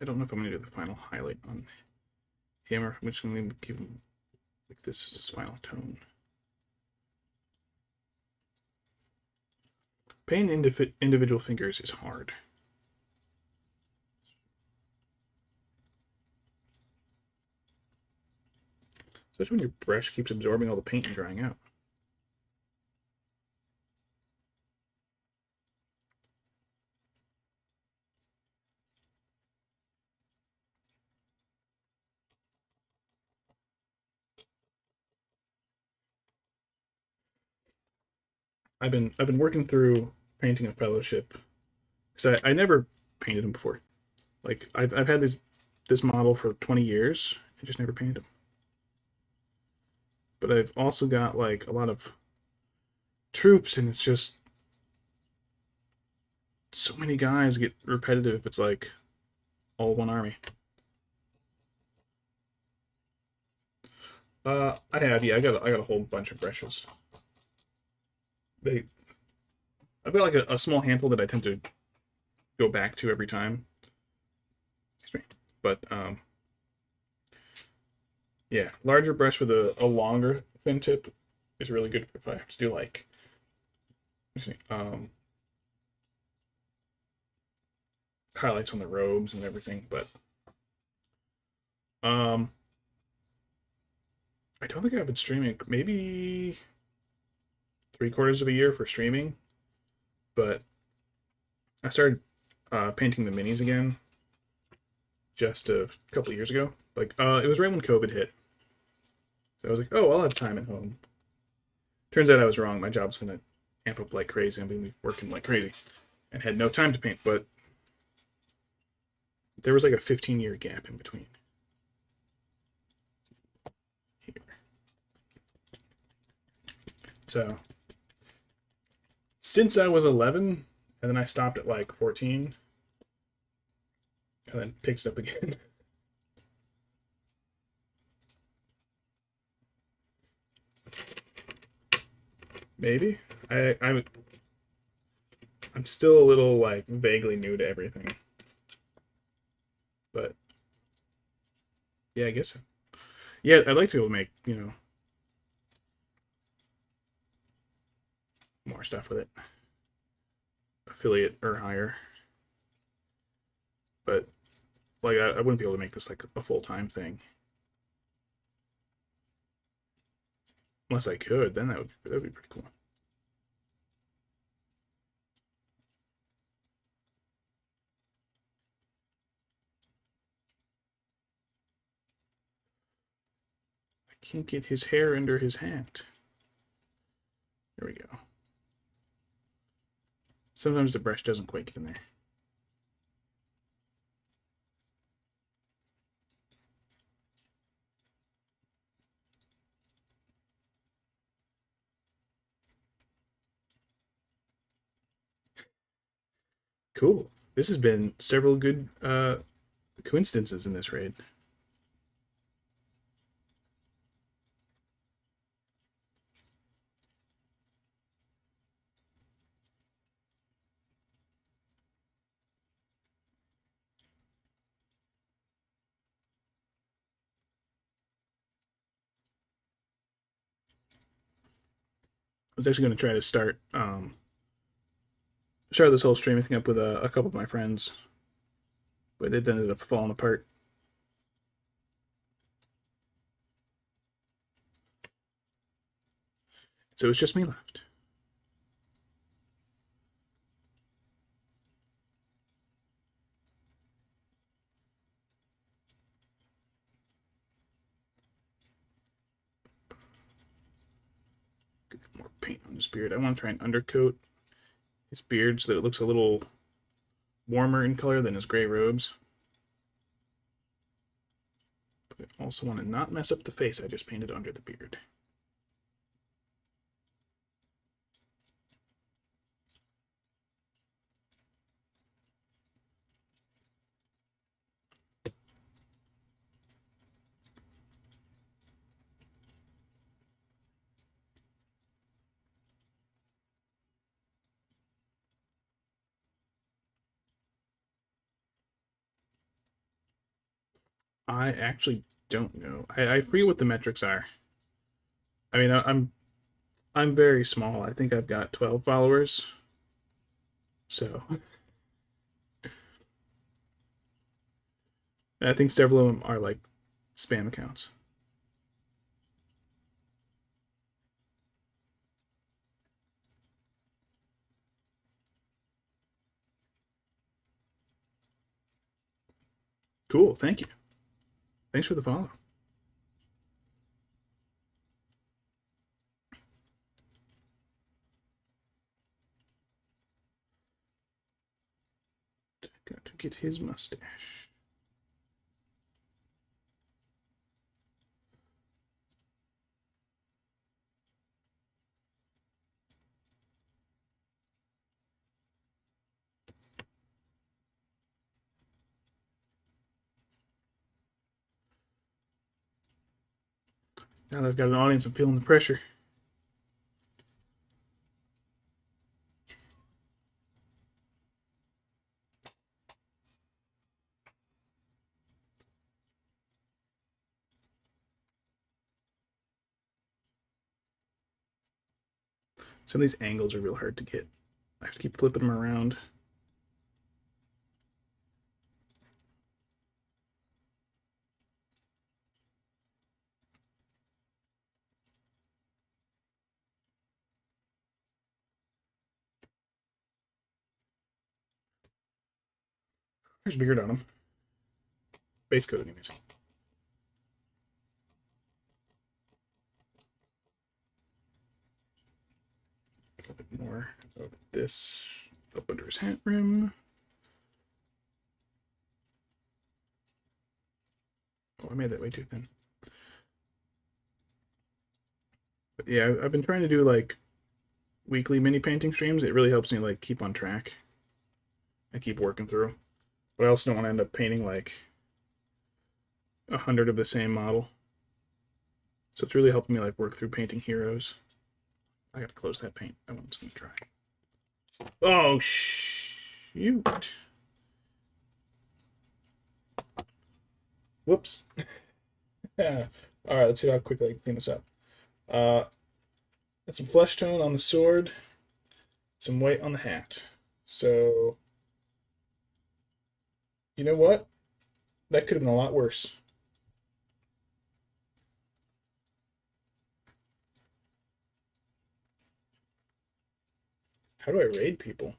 Speaker 1: I don't know if I'm going to do the final highlight on him or if I'm just going to give him like this as his final tone. Painting individual fingers is hard. Especially when your brush keeps absorbing all the paint and drying out. I've been working through painting a fellowship because I never painted them before. Like I've had this model for 20 years. I just never painted them. But I've also got like a lot of troops, and it's just so many guys get repetitive. It's like all one army. I have, yeah. I got a whole bunch of brushes. They I've got like a small handful that I tend to go back to every time. Excuse me. But yeah, larger brush with a longer thin tip is really good if I have to do like excuse me, highlights on the robes and everything. But um I don't think I've been streaming maybe 3/4 of a year for streaming, but I started painting the minis again just a couple of years ago. Like it was right when COVID hit. So I was like, oh, I'll have time at home. Turns out I was wrong. My job's gonna amp up like crazy. I'm gonna be working like crazy, and had no time to paint. But there was like a 15-year gap in between. Here. So since I was 11, and then I stopped at like 14, and then picked it up again. Maybe I'm still a little like vaguely new to everything, but yeah, I guess so. Yeah, I'd like to be able to make more stuff with it, affiliate or higher, but like I wouldn't be able to make this like a full-time thing unless I could. Then that would be pretty cool. I can't get his hair under his hat. There we go. Sometimes the brush doesn't quite get in there. Cool. This has been several good coincidences in this raid. I was actually going to try to start this whole streaming thing up with a couple of my friends, but it ended up falling apart. So it's just me left. more paint on his beard. I want to try and undercoat his beard so that it looks a little warmer in color than his gray robes. But I also want to not mess up the face I just painted under the beard. I actually don't know. I forget what the metrics are. I mean, I'm very small. I think I've got 12 followers. So I think several of them are like spam accounts. Cool, thank you. Thanks for the follow. Got to get his mustache. Now that I've got an audience, I'm feeling the pressure. Some of these angles are real hard to get. I have to keep flipping them around. There's beard on him. Base coat, anyways. A little bit more of this up under his hat rim. Oh, I made that way too thin. But yeah, I've been trying to do like weekly mini painting streams. It really helps me like keep on track. I keep working through. But I also don't want to end up painting like 100 of the same model. So it's really helping me like work through painting heroes. I gotta close that paint. That one's gonna dry. Oh shoot! Whoops. Yeah. All right, let's see how quickly I can clean this up. Got some flesh tone on the sword, some white on the hat. So, you know what? That could have been a lot worse. How do I raid people?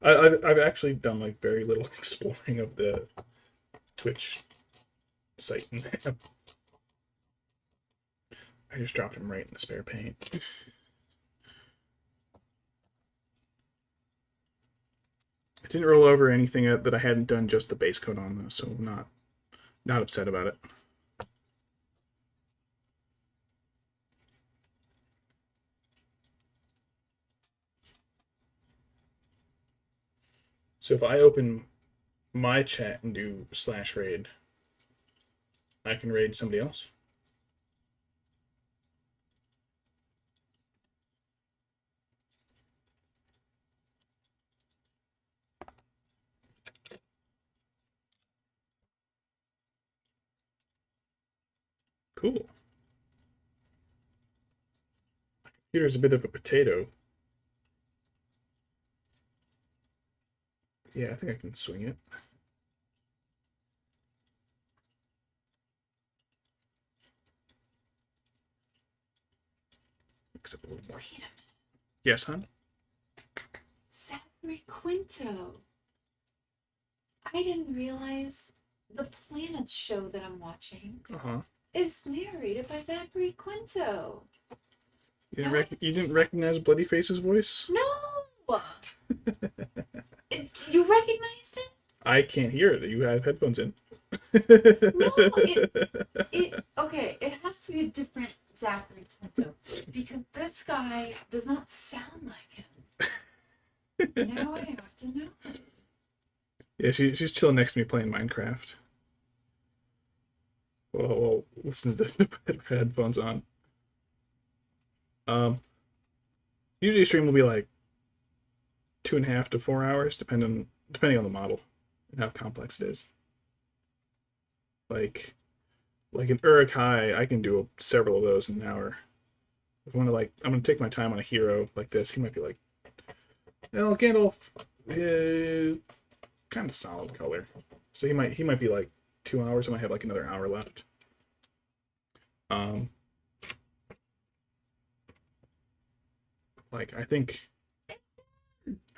Speaker 1: I've actually done like very little exploring of the Twitch site. I just dropped him right in the spare paint. I didn't roll over anything that I hadn't done just the base coat on though, so I'm not upset about it. So if I open my chat and do /raid, I can raid somebody else. Cool. Here's a bit of a potato. Yeah, I think I can swing it. Mix up a little more.
Speaker 2: Wait a minute.
Speaker 1: Yes, hon?
Speaker 2: Zachary Quinto. I didn't realize the Planets show that I'm watching
Speaker 1: Uh-huh.
Speaker 2: is narrated by Zachary Quinto.
Speaker 1: You didn't recognize Bloody Face's voice?
Speaker 2: No! You recognized it?
Speaker 1: I can't hear it. You have headphones in.
Speaker 2: No, okay, it has to be a different Zachary Tinto because this guy does not sound like him. Now I have to know.
Speaker 1: Yeah, she's chilling next to me playing Minecraft. Well, listen to this. Put her headphones on. Usually stream will be like 2.5 to 4 hours, depending on the model and how complex it is. Like an Uruk Hai, I can do several of those in an hour. If I want to I'm gonna take my time on a hero like this. He might be like, Gandalf, kind of solid color. So he might be like 2 hours. I might have like another hour left. I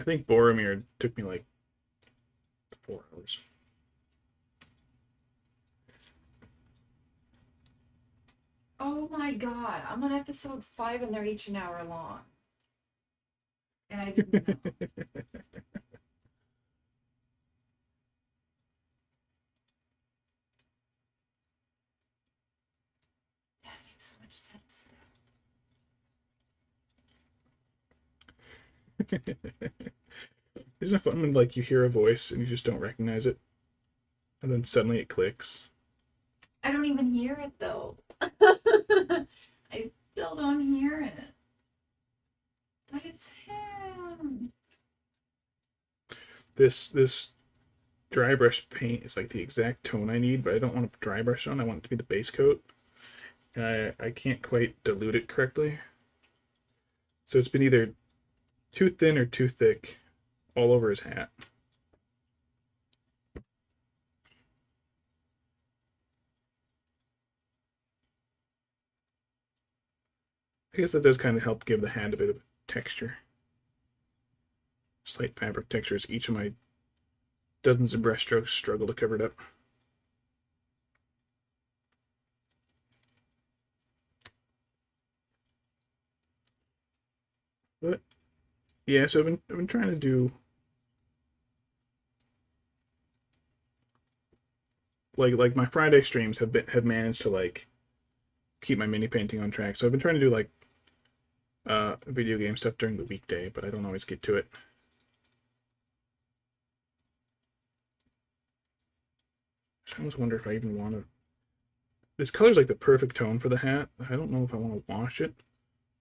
Speaker 1: think Boromir took me like 4 hours.
Speaker 2: Oh my god, I'm on episode 5 and they're each an hour long. And I didn't know. That makes so much sense.
Speaker 1: Isn't it fun when you hear a voice and you just don't recognize it, and then suddenly it clicks?
Speaker 2: I don't even hear it though. I still don't hear it. But it's him.
Speaker 1: This dry brush paint is like the exact tone I need, but I don't want to dry brush on. I want it to be the base coat. And I can't quite dilute it correctly. So it's been either too thin or too thick all over his hat. I guess that does kind of help give the hand a bit of texture. Slight fabric textures. Each of my dozens of brush strokes struggle to cover it up. But yeah, so I've been trying to do like my Friday streams have managed to keep my mini painting on track. So I've been trying to do video game stuff during the weekday, but I don't always get to it. I almost wonder if I even want to. This color's like the perfect tone for the hat. I don't know if I want to wash it.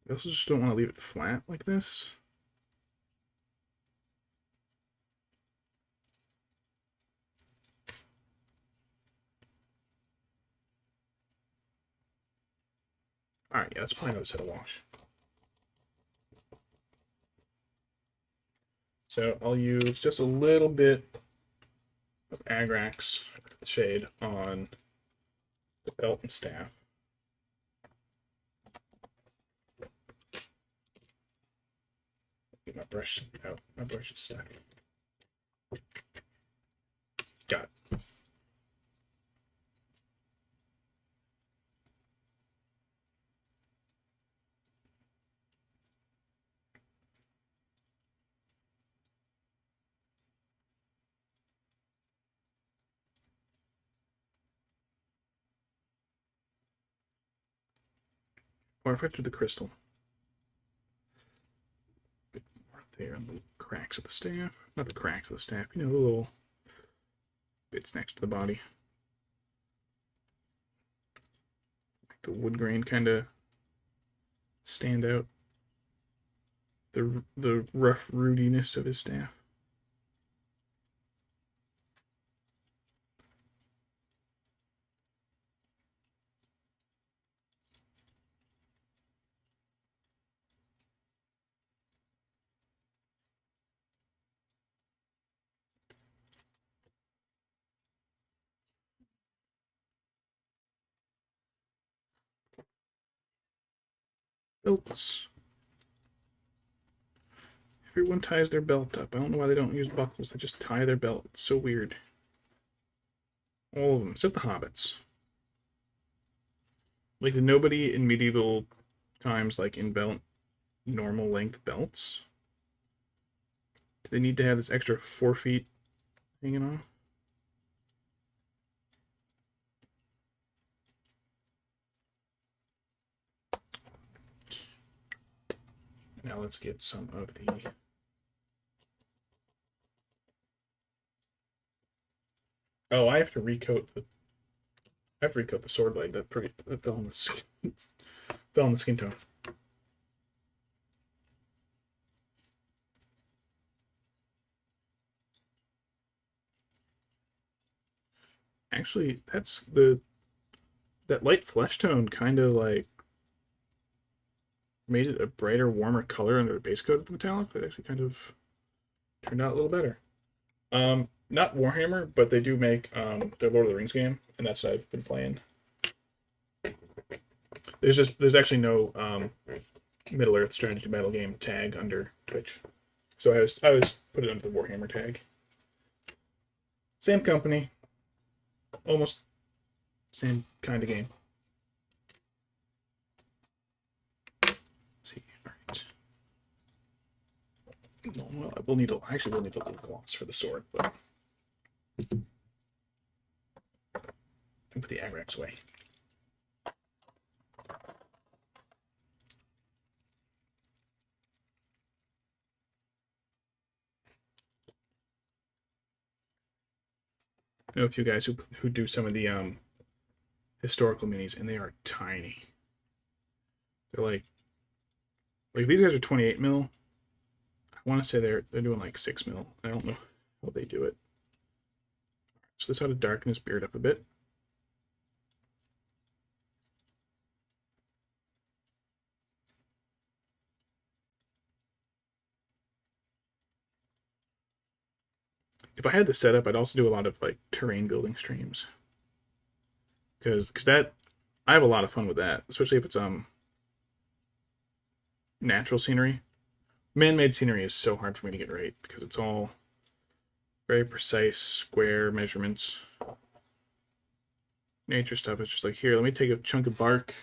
Speaker 1: I also just don't want to leave it flat like this. Alright, yeah, that's probably another set of wash. So I'll use just a little bit of Agrax shade on the belt and staff. Get my brush out. My brush is stuck. Got it. More effect with the crystal. A bit more there on the cracks of the staff. Not the cracks of the staff, the little bits next to the body. Like the wood grain kind of stand out. The rough rootiness of his staff. Belts. Everyone ties their belt up. I don't know why they don't use buckles. They just tie their belt. It's so weird. All of them, except the hobbits. Like, did nobody in medieval times like in belt normal length belts. Do they need to have this extra 4 feet hanging off? Now let's get some of the oh, I have to recoat the sword blade. That fell on the skin, fell on the skin tone. Actually, that light flesh tone kind of like made it a brighter, warmer color under the base coat of the metallic. That actually kind of turned out a little better. Not Warhammer, but they do make their Lord of the Rings game, and that's what I've been playing. There's actually no Middle Earth strategy battle game tag under Twitch, so I was put it under the Warhammer tag. Same company, almost same kind of game. Let's see, all right. Well, we'll need a little gloss for the sword, but put the Agrax away. I know a few guys who do some of the historical minis, and they are tiny. They're like these guys are 28 mil. I want to say they're doing like 6 mil. I don't know how they do it. So this ought to darken his beard up a bit. If I had the setup, I'd also do a lot of like terrain building streams. Because that I have a lot of fun with that, especially if it's natural scenery. Man-made scenery is so hard for me to get right because it's all very precise square measurements. Nature stuff is just like, here, let me take a chunk of bark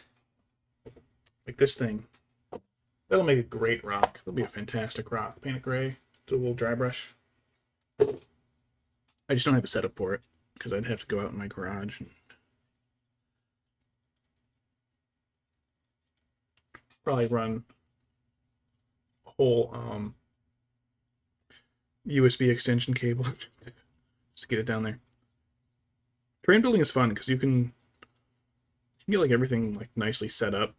Speaker 1: like this thing. That'll make a great rock. That'll be a fantastic rock. Paint it gray, do a little dry brush. I just don't have a setup for it because I'd have to go out in my garage and probably run a whole USB extension cable just to get it down there. Terrain building is fun because you can get like everything like nicely set up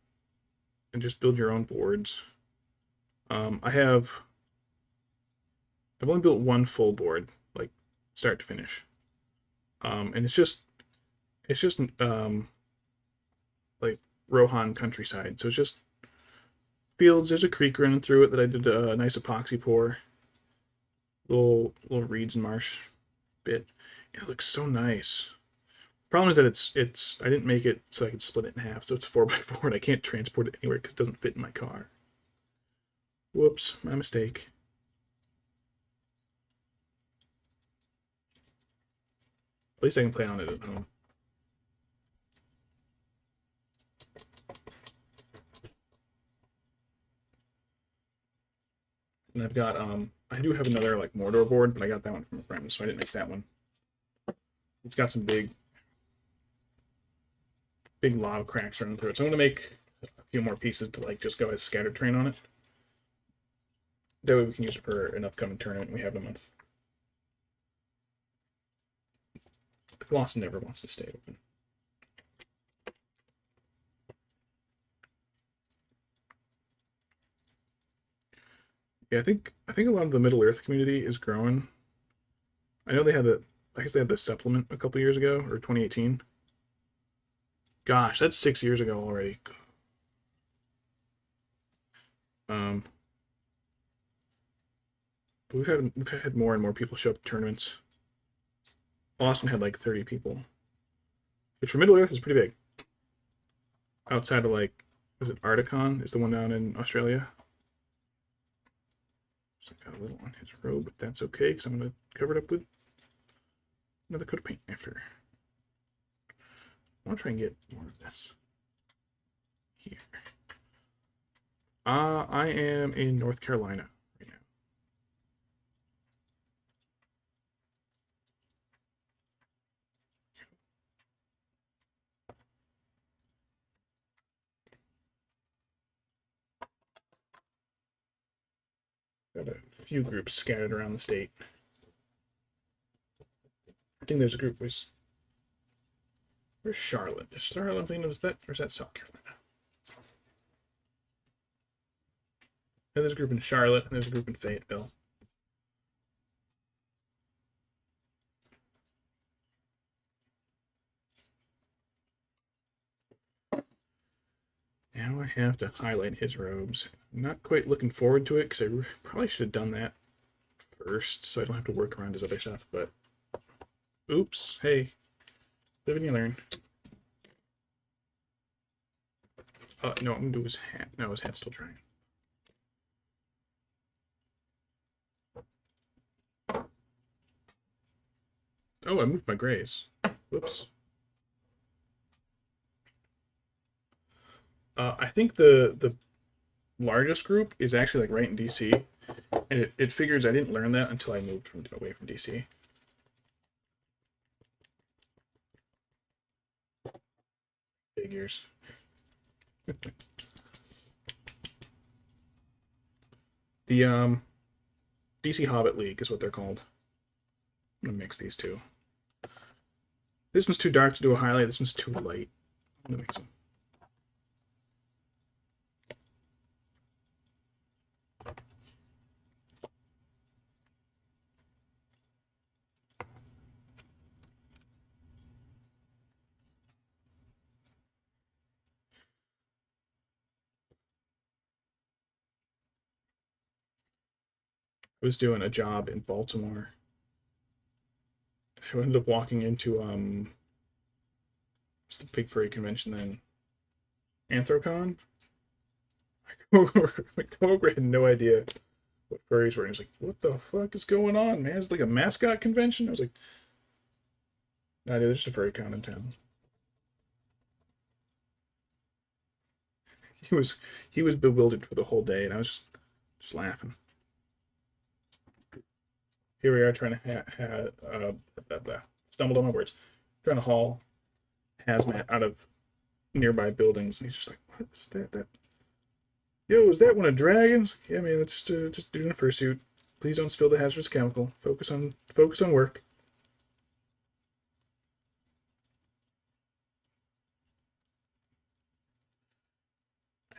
Speaker 1: and just build your own boards. I've only built one full board, like start to finish, and it's just like Rohan countryside. So it's just fields. There's a creek running through it that I did a nice epoxy pour. Little reeds and marsh bit. It looks so nice. Problem is that it's I didn't make it so I could split it in half, so it's 4x4 and I can't transport it anywhere because it doesn't fit in my car. Whoops, my mistake. At least I can play on it at home. And I've got I do have another like Mordor board, but I got that one from a friend, so I didn't make that one. It's got some big lava cracks running through it. So I'm gonna make a few more pieces to like just go as scattered terrain on it. That way we can use it for an upcoming tournament we have in a month. The gloss never wants to stay open. Yeah, I think a lot of the Middle Earth community is growing. I know I guess they had the supplement a couple years ago, or 2018. Gosh, that's 6 years ago already. But we've had more and more people show up to tournaments. Austin had like 30 people, which for Middle Earth is pretty big. Outside of like, was it Articon? Is the one down in Australia? So I got a little on his robe, but that's okay because I'm gonna cover it up with another coat of paint after. I want to try and get more of this here. I am in North Carolina right now. Got a few groups scattered around the state. I think there's a group where's Charlotte. Is Charlotte, I'm thinking, or is that South Carolina? Yeah, there's a group in Charlotte, and there's a group in Fayetteville. Now I have to highlight his robes. I'm not quite looking forward to it because I probably should have done that first so I don't have to work around his other stuff, but oops, hey, live and you learn. No, I'm gonna do his hat. No, his hat's still drying. Oh, I moved my grays. Whoops. I think the largest group is actually like right in DC, and it figures I didn't learn that until I moved away from DC. Figures. The DC Hobbit League is what they're called. I'm gonna mix these two. This one's too dark to do a highlight. This one's too light. I'm gonna mix them. I was doing a job in Baltimore. I ended up walking into what's the big furry convention then? Anthrocon. My coworker had no idea what furries were. He was like, "What the fuck is going on, man? It's like a mascot convention." I was like, "Nah, dude, there's just a furry con in town." He was he was bewildered for the whole day, and I was just laughing. Here we are trying to stumbled on my words, trying to haul hazmat out of nearby buildings, and he's just like, "What is that? That yo, is that one of dragons?" Like, yeah, man, that's just doing a fursuit. Please don't spill the hazardous chemical. Focus on work.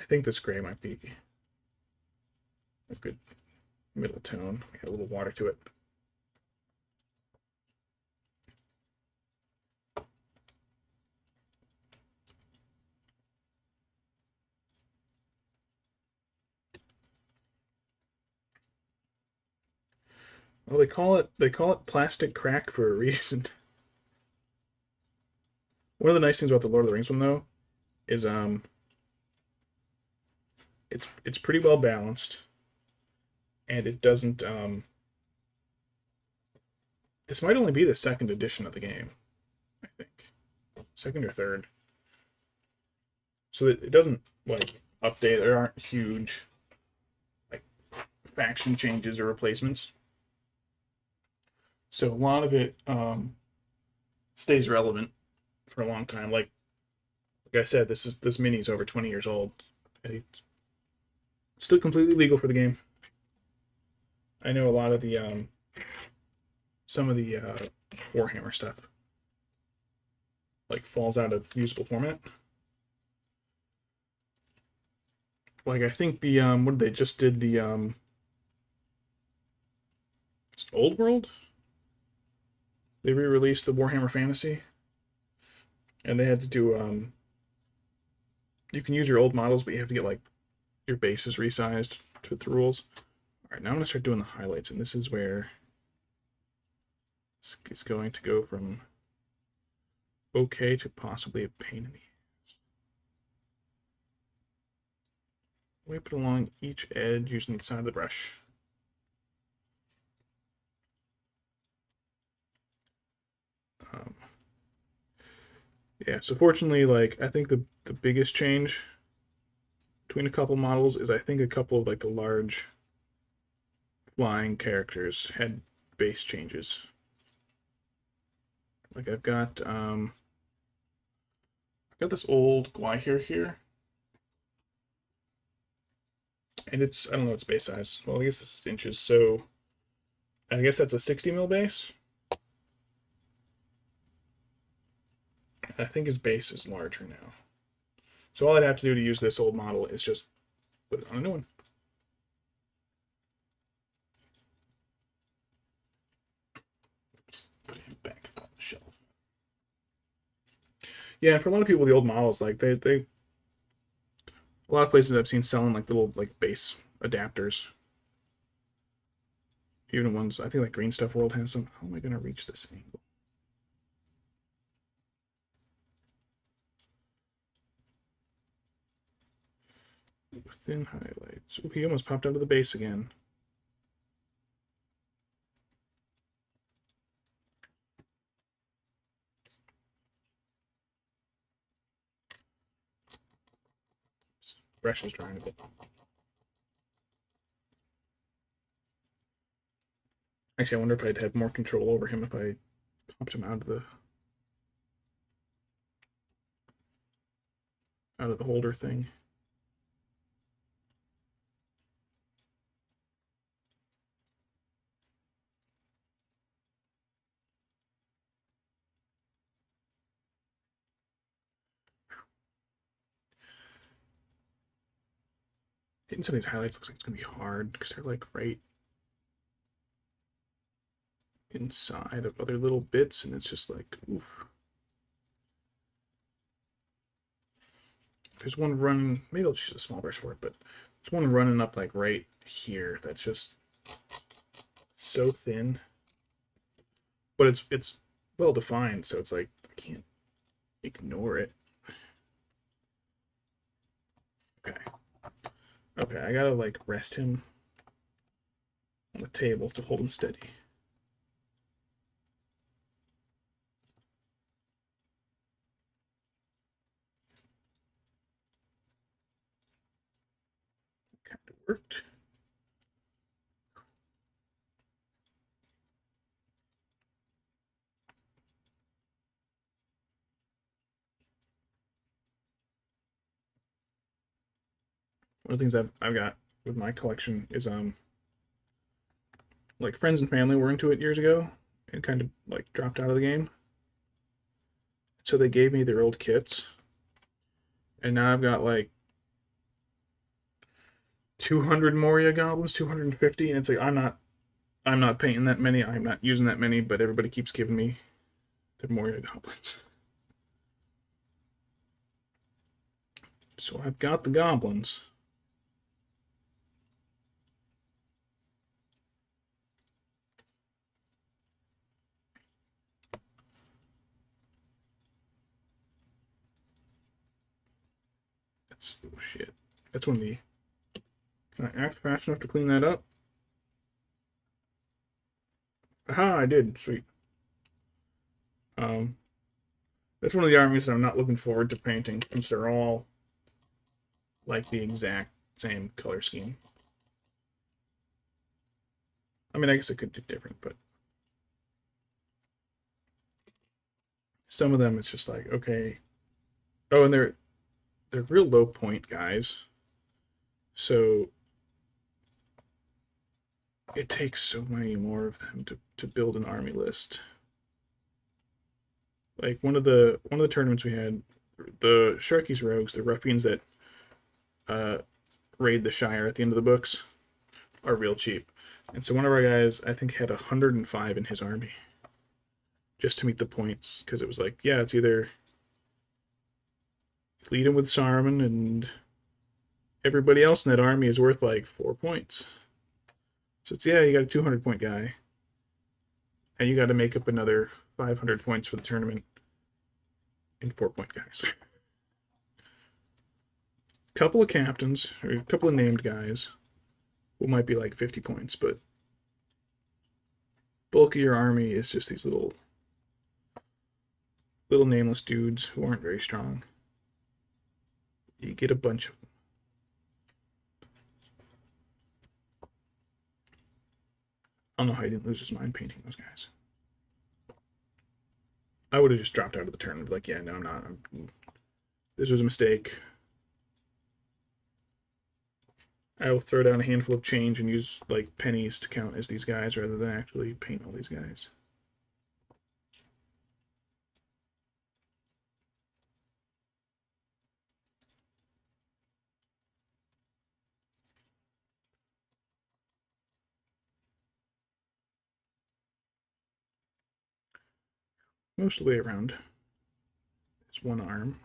Speaker 1: I think this gray might be a good middle tone. We got a little water to it. Well, they call it plastic crack for a reason. One of the nice things about the Lord of the Rings one though is it's pretty well balanced, and it doesn't this might only be the second edition of the game, I think. Second or third. So it doesn't like update. There aren't huge like faction changes or replacements. So a lot of it stays relevant for a long time. Like I said, this mini is over 20 years old. It's still completely legal for the game. I know a lot of the some of the Warhammer stuff like falls out of usable format. Like I think the what did they just did the Old World? They re-released the Warhammer Fantasy, and they had to do you can use your old models, but you have to get like your bases resized to fit the rules. All right, now I'm gonna start doing the highlights, and this is where it's going to go from okay to possibly a pain in the ass. Wipe it along each edge using the side of the brush. Um, yeah, so fortunately, like I think the biggest change between a couple models is I think a couple of like the large flying characters had base changes. Like I've got this old Gwahir here. And it's, I don't know its base size. Well, I guess this is inches, so I guess that's a 60 mil base. I think his base is larger now. So all I'd have to do to use this old model is just put it on a new one. Just put him back on the shelf. Yeah, for a lot of people, the old models, like they a lot of places I've seen selling like little like base adapters. Even ones, I think like Green Stuff World has some. How am I gonna reach this angle? Thin highlights. Ooh, he almost popped out of the base again. Brush is drying a bit. Actually, I wonder if I'd have more control over him if I popped him out of the holder thing. Hitting some of these highlights looks like it's gonna be hard because they're like right inside of other little bits, and it's just like, oof. There's one running, maybe I'll just use a small brush for it, but there's one running up like right here that's just so thin. But it's well defined, so it's like I can't ignore it. Okay. Okay, I gotta like rest him on the table to hold him steady. Kind of worked. One of the things I've got with my collection is like friends and family were into it years ago and kind of like dropped out of the game. So they gave me their old kits. And now I've got like 200 Moria goblins, 250, and it's like I'm not painting that many, I'm not using that many, but everybody keeps giving me the Moria goblins. So I've got the goblins. That's oh shit. That's when the can I act fast enough to clean that up? Aha, I did. Sweet. Um, that's one of the armies that I'm not looking forward to painting, since they're all like the exact same color scheme. I mean, I guess I could do different, but some of them it's just like, okay. Oh, and they're real low point guys. So it takes so many more of them to build an army list. Like one of the tournaments we had, the Sharky's Rogues, the ruffians that raid the Shire at the end of the books, are real cheap. And so one of our guys, I think, had 105 in his army just to meet the points, because it was like, yeah, it's either lead him with Saruman and everybody else in that army is worth like 4 points. So it's, yeah, you got a 200 point guy, and you got to make up another 500 points for the tournament in 4 point guys. Couple of captains, or a couple of named guys, who might be like 50 points, but bulk of your army is just these little nameless dudes who aren't very strong. You get a bunch of them. don't know how he didn't lose his mind painting those guys. I would have just dropped out of the turn and be like, yeah, no, I'm not. This was a mistake. I will throw down a handful of change and use like pennies to count as these guys rather than actually paint all these guys. Most of the way around is one arm.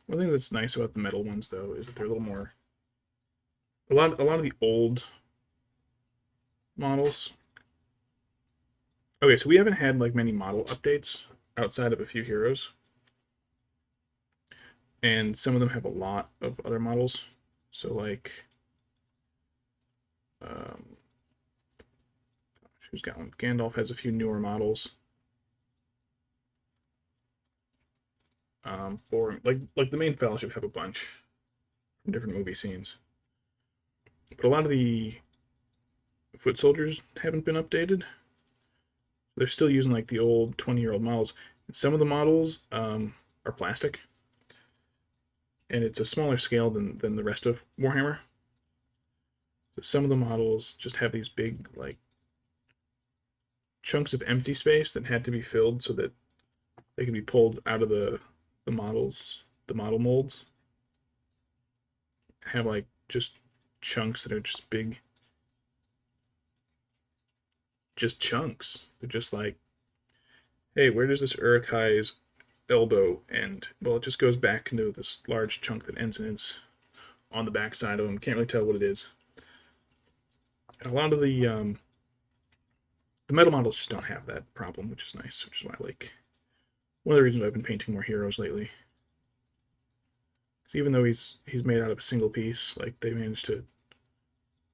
Speaker 1: One thing that's nice about the metal ones, though, is that they're a little more. A lot of the old models. Okay, so we haven't had like many model updates outside of a few heroes, and some of them have a lot of other models. So like, who's got one? Gandalf has a few newer models. Or like the main Fellowship have a bunch from different movie scenes. But a lot of the foot soldiers haven't been updated. They're still using like the old 20-year-old models. And some of the models are plastic, and it's a smaller scale than the rest of Warhammer. So some of the models just have these big like chunks of empty space that had to be filled so that they can be pulled out of the model molds. Have like just chunks that are just big, just chunks. They're just like, hey, where does this Uruk-hai's elbow end? Well, it just goes back into this large chunk that ends in its on the back side of them. Can't really tell what it is. And a lot of the metal models just don't have that problem, which is nice. Which is why I like one of the reasons I've been painting more heroes lately. Because even though he's made out of a single piece, like they managed to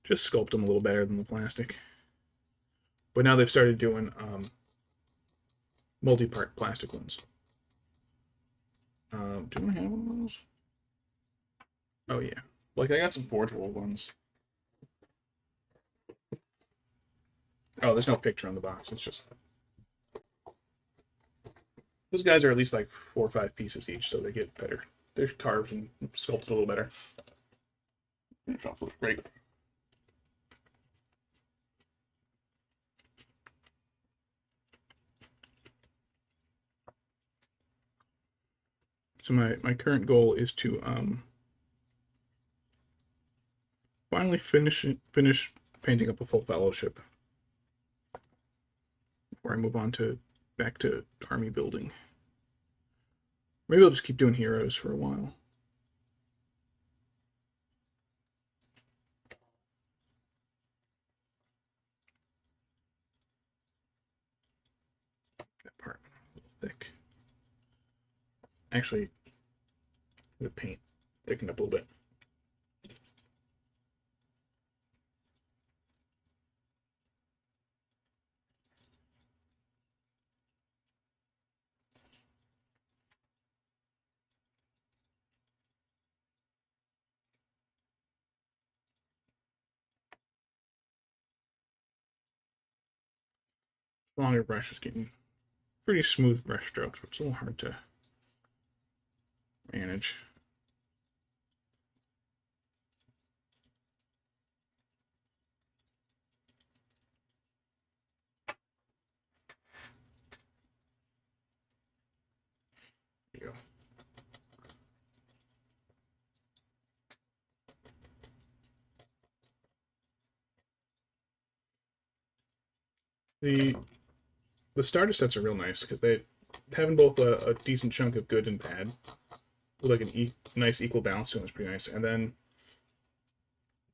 Speaker 1: just sculpt him a little better than the plastic. But now they've started doing multi-part plastic ones. Do I have one of those? Oh yeah, like I got some forgeable ones. Oh, there's no picture on the box. It's just those guys are at least like 4 or 5 pieces each, so they get better. They're carved and sculpted a little better. Finish off looks great. So my current goal is to finally finish painting up a full fellowship before I move on to back to army building. Maybe I'll just keep doing heroes for a while. That part a little thick. Actually, the paint thickened up a little bit. Longer brush is getting pretty smooth brush strokes, but it's a little hard to manage. There you go. The starter sets are real nice because they having both a decent chunk of good and bad with like a nice equal balance to them is pretty nice. And then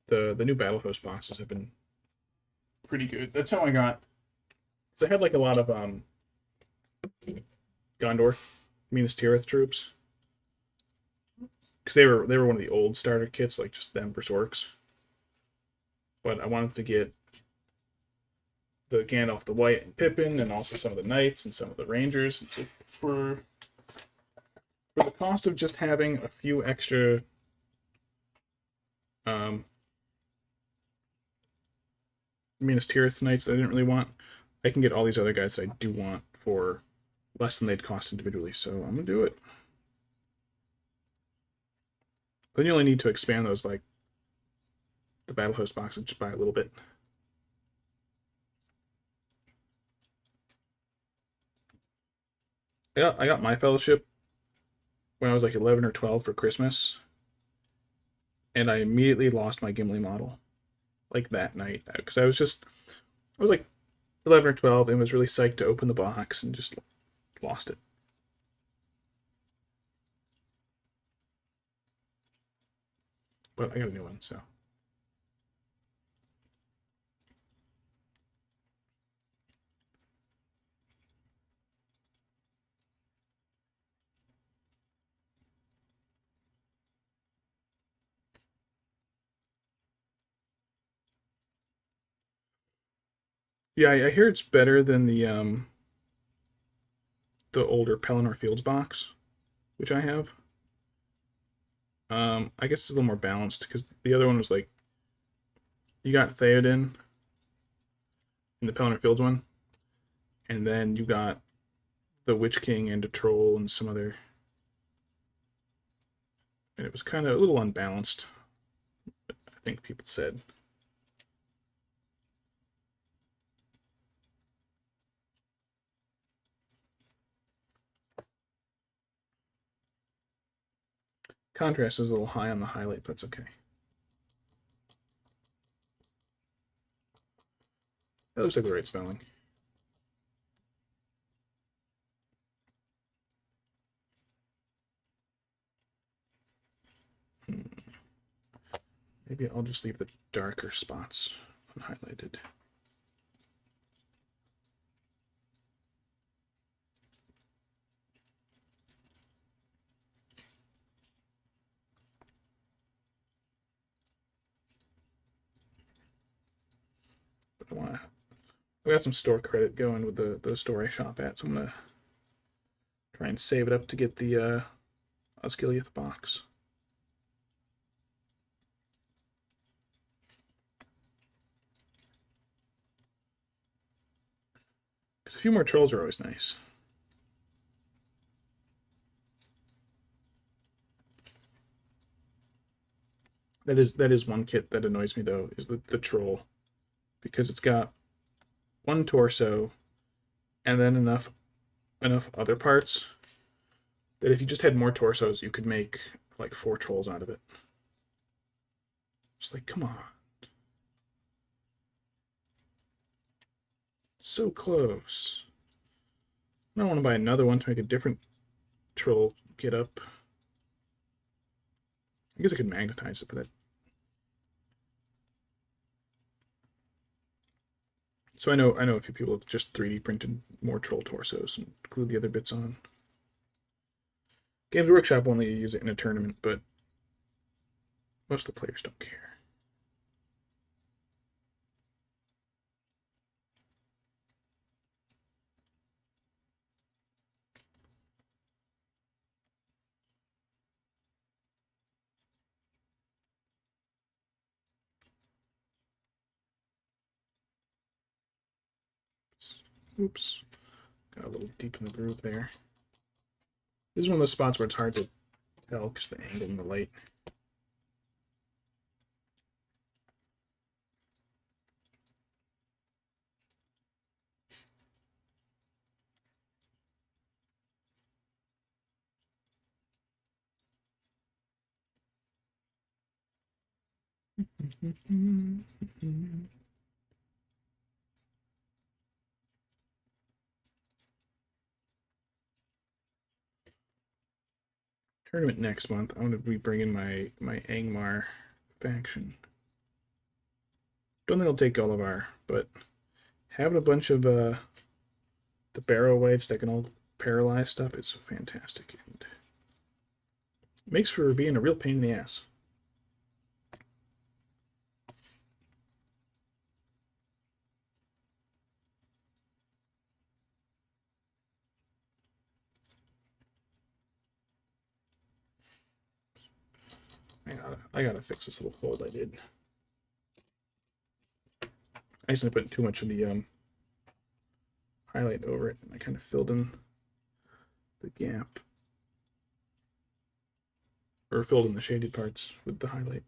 Speaker 1: the new battle host boxes have been pretty good. That's how I got. So I had like a lot of Gondor, Minas Tirith troops because they were one of the old starter kits, like just them for orcs. But I wanted to get the Gandalf the White and Pippin, and also some of the knights and some of the rangers. So for the cost of just having a few extra Minas Tirith Knights that I didn't really want, I can get all these other guys that I do want for less than they'd cost individually. So I'm gonna do it. Then you only need to expand those, like the battle host box, just by a little bit. I got my fellowship when I was like 11 or 12 for Christmas, and I immediately lost my Gimli model, like that night, because I was like 11 or 12 and was really psyched to open the box and just lost it. But I got a new one, so. Yeah, I hear it's better than the older Pelennor Fields box, which I have. I guess it's a little more balanced because the other one was like you got Theoden in the Pelennor Fields one, and then you got the Witch King and a troll and some other, and it was kind of a little unbalanced. I think people said. Contrast is a little high on the highlight, but that's okay. That looks like the right spelling. Maybe I'll just leave the darker spots unhighlighted. But I got some store credit going with the store I shop at, so I'm gonna try and save it up to get the Osgiliath box. Because a few more trolls are always nice. That is one kit that annoys me though, is the troll. Because it's got one torso and then enough other parts that if you just had more torsos, you could make like 4 trolls out of it. Just like, come on. So close. I don't want to buy another one to make a different troll get up. I guess I could magnetize it, but that. So I know a few people have just 3D printed more troll torsos and glued the other bits on. Games Workshop only use it in a tournament, but most of the players don't care. Oops. Got a little deep in the groove there. This is one of those spots where it's hard to tell because the angle in the light. Tournament next month. I'm going to be bringing my Angmar faction. Don't think I'll take Gullivar, but having a bunch of the barrow waves that can all paralyze stuff is fantastic. And makes for being a real pain in the ass. I gotta fix this little hold I did. I just put too much of the highlight over it, and I kind of filled in the gap, or filled in the shaded parts with the highlight.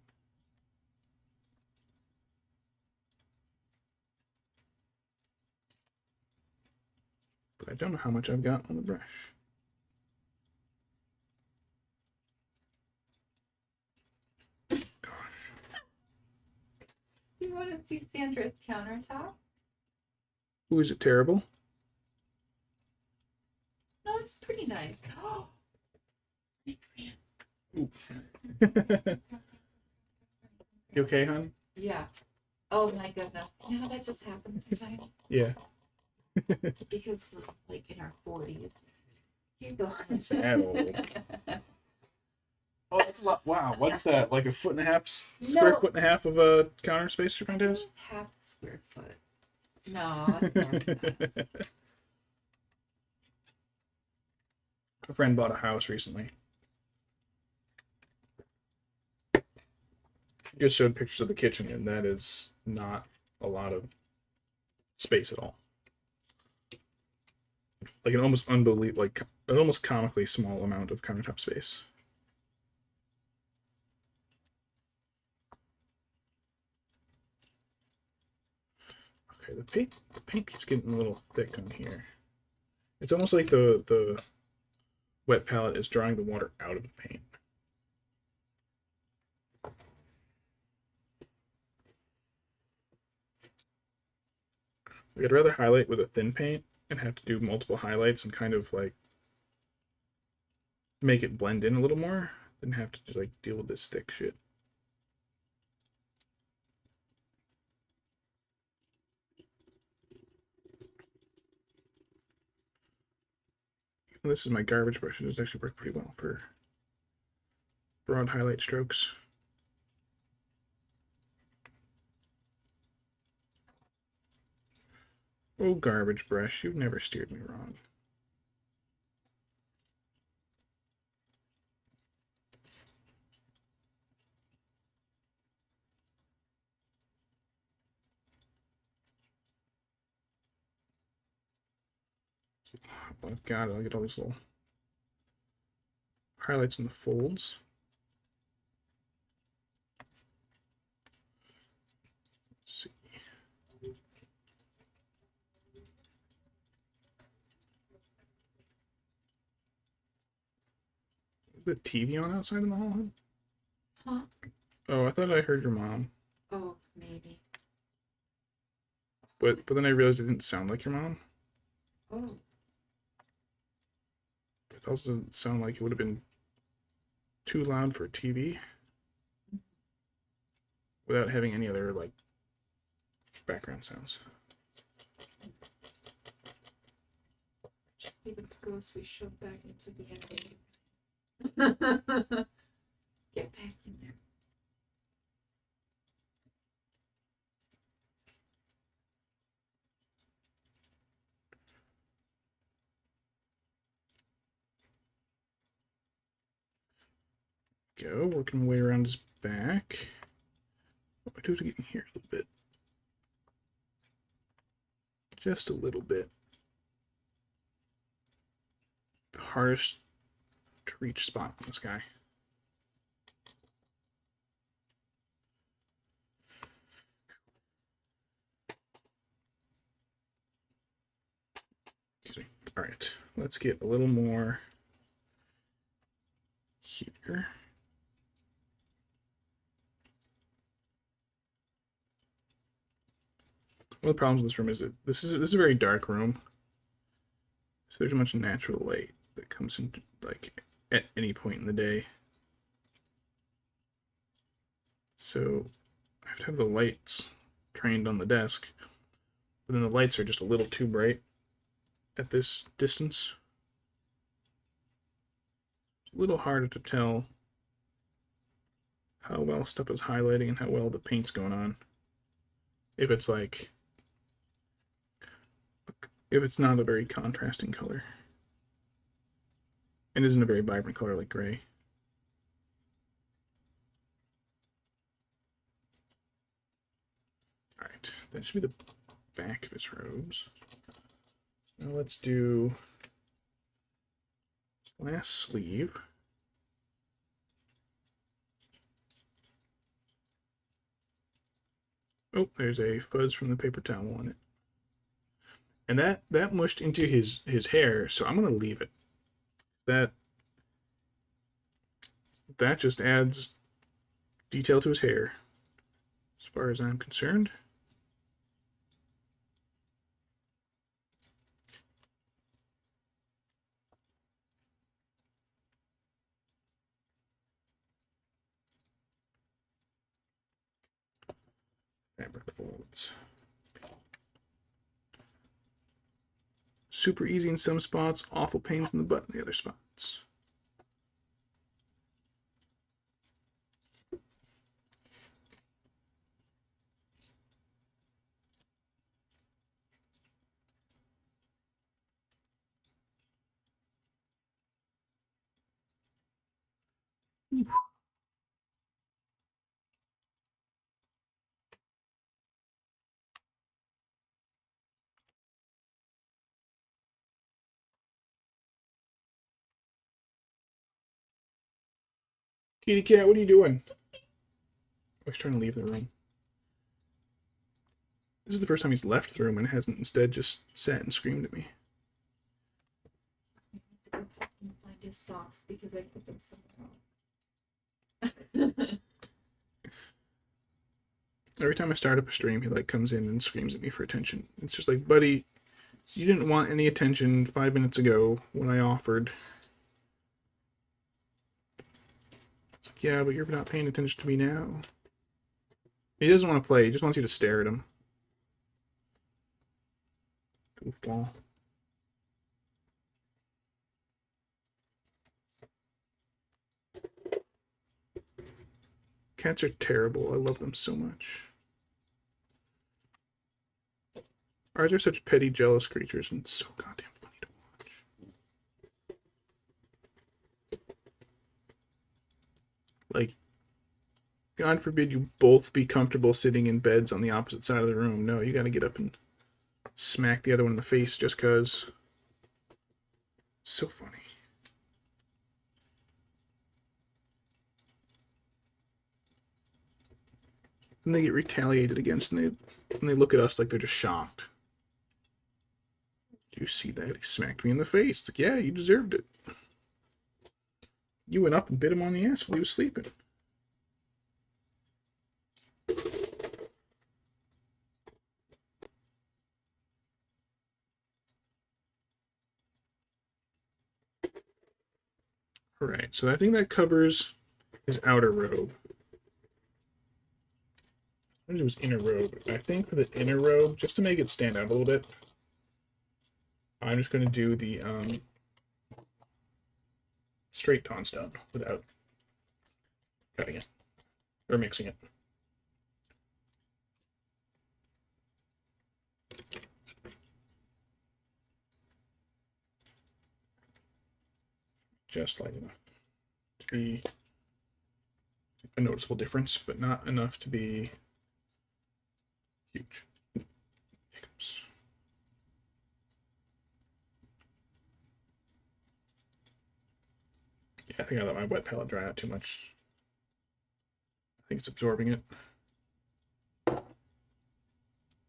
Speaker 1: But I don't know how much I've got on the brush.
Speaker 2: You want to see Sandra's countertop?
Speaker 1: Ooh, is it terrible?
Speaker 2: No, it's pretty nice. Oh,
Speaker 1: Ooh. You okay, hon?
Speaker 2: yeah. Oh my goodness. You know how that just happens sometimes?
Speaker 1: Yeah.
Speaker 2: Because we're like in our 40s. You go.
Speaker 1: That old. Oh, that's a lot. Wow, what is that? Like a foot and a half, square
Speaker 2: No.
Speaker 1: foot and a half of a counter space your friend has?
Speaker 2: It's half a square foot. No, it's more than that.
Speaker 1: A friend bought a house recently. Just showed pictures of the kitchen, and that is not a lot of space at all. Like an almost unbelievable, like an almost comically small amount of countertop space. Okay, the paint keeps getting a little thick on here. It's almost like the wet palette is drawing the water out of the paint. Like, I'd rather highlight with a thin paint and have to do multiple highlights and kind of like make it blend in a little more than have to just like deal with this thick shit. And this is my garbage brush. It does actually work pretty well for broad highlight strokes. Oh, garbage brush, you've never steered me wrong. I've got it. I'll get all these little highlights in the folds. Let's see. Is the TV on outside in the hall?
Speaker 2: Huh?
Speaker 1: Oh, I thought I heard your mom.
Speaker 2: Oh, maybe.
Speaker 1: But then I realized it didn't sound like your mom.
Speaker 2: Oh.
Speaker 1: It also doesn't sound like it would have been too loud for a TV without having any other like background sounds.
Speaker 2: Just be the ghost we shoved back into the ending. Get back in there.
Speaker 1: Go, working my way around his back. What do I do to get in here a little bit? Just a little bit. The hardest to reach spot on this guy. Excuse me. All right, let's get a little more here. One of the problems with this room is that this is a very dark room, so there's much natural light that comes in like at any point in the day. So I have to have the lights trained on the desk, but then the lights are just a little too bright at this distance. It's a little harder to tell how well stuff is highlighting and how well the paint's going on. If it's like, if it's not a very contrasting color and isn't a very vibrant color like gray. All right, That should be the back of his robes. Now let's do last sleeve. Oh, there's a fuzz from the paper towel on it. And that mushed into his hair, so I'm gonna leave it. That just adds detail to his hair, as far as I'm concerned. Fabric folds. Super easy in some spots, awful pains in the butt in the other spots. Kitty cat, what are you doing? I was trying to leave the room. This is the first time he's left the room and hasn't instead just sat and screamed at me.
Speaker 2: I need to go back and find his socks because I put them somewhere else.
Speaker 1: Every time I start up a stream, he like comes in and screams at me for attention. It's just like, buddy, you didn't want any attention 5 minutes ago when I offered. It's like, yeah, but you're not paying attention to me now. He doesn't want to play. He just wants you to stare at him. Goofball. Cats are terrible. I love them so much. Ours are such petty, jealous creatures, and it's so goddamn funny to watch. Like, God forbid you both be comfortable sitting in beds on the opposite side of the room. No, you gotta get up and smack the other one in the face just cause. So funny. And they get retaliated against, and they look at us like they're just shocked. Do you see that? He smacked me in the face. It's like, yeah, you deserved it. You went up and bit him on the ass while he was sleeping. Alright, so I think that covers his outer robe. I think it was inner robe. I think for the inner robe, just to make it stand out a little bit, I'm just going to do the straight dawnstone without cutting it or mixing it. Just light enough to be a noticeable difference, but not enough to be huge. Hiccups. Yeah, I think I let my wet palette dry out too much. I think it's absorbing it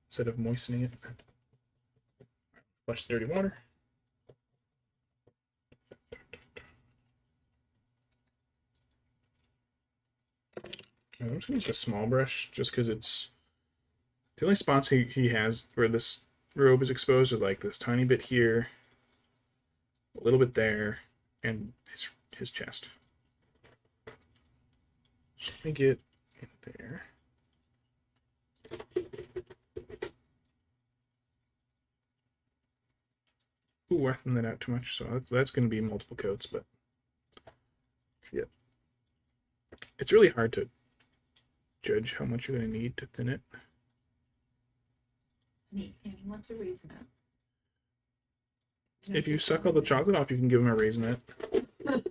Speaker 1: instead of moistening it. Flush the dirty water. I'm just going to use a small brush just because it's the only spots he has where this robe is exposed is like this tiny bit here, a little bit there, and his chest. Just let me get in there. Ooh, I thinned that out too much, so that's going to be multiple coats, but yeah. It's really hard to judge how much you're going to need to thin it.
Speaker 2: Neat. And what's a raisinette?
Speaker 1: If you suck all the chocolate off, you can give him a raisinette.
Speaker 2: You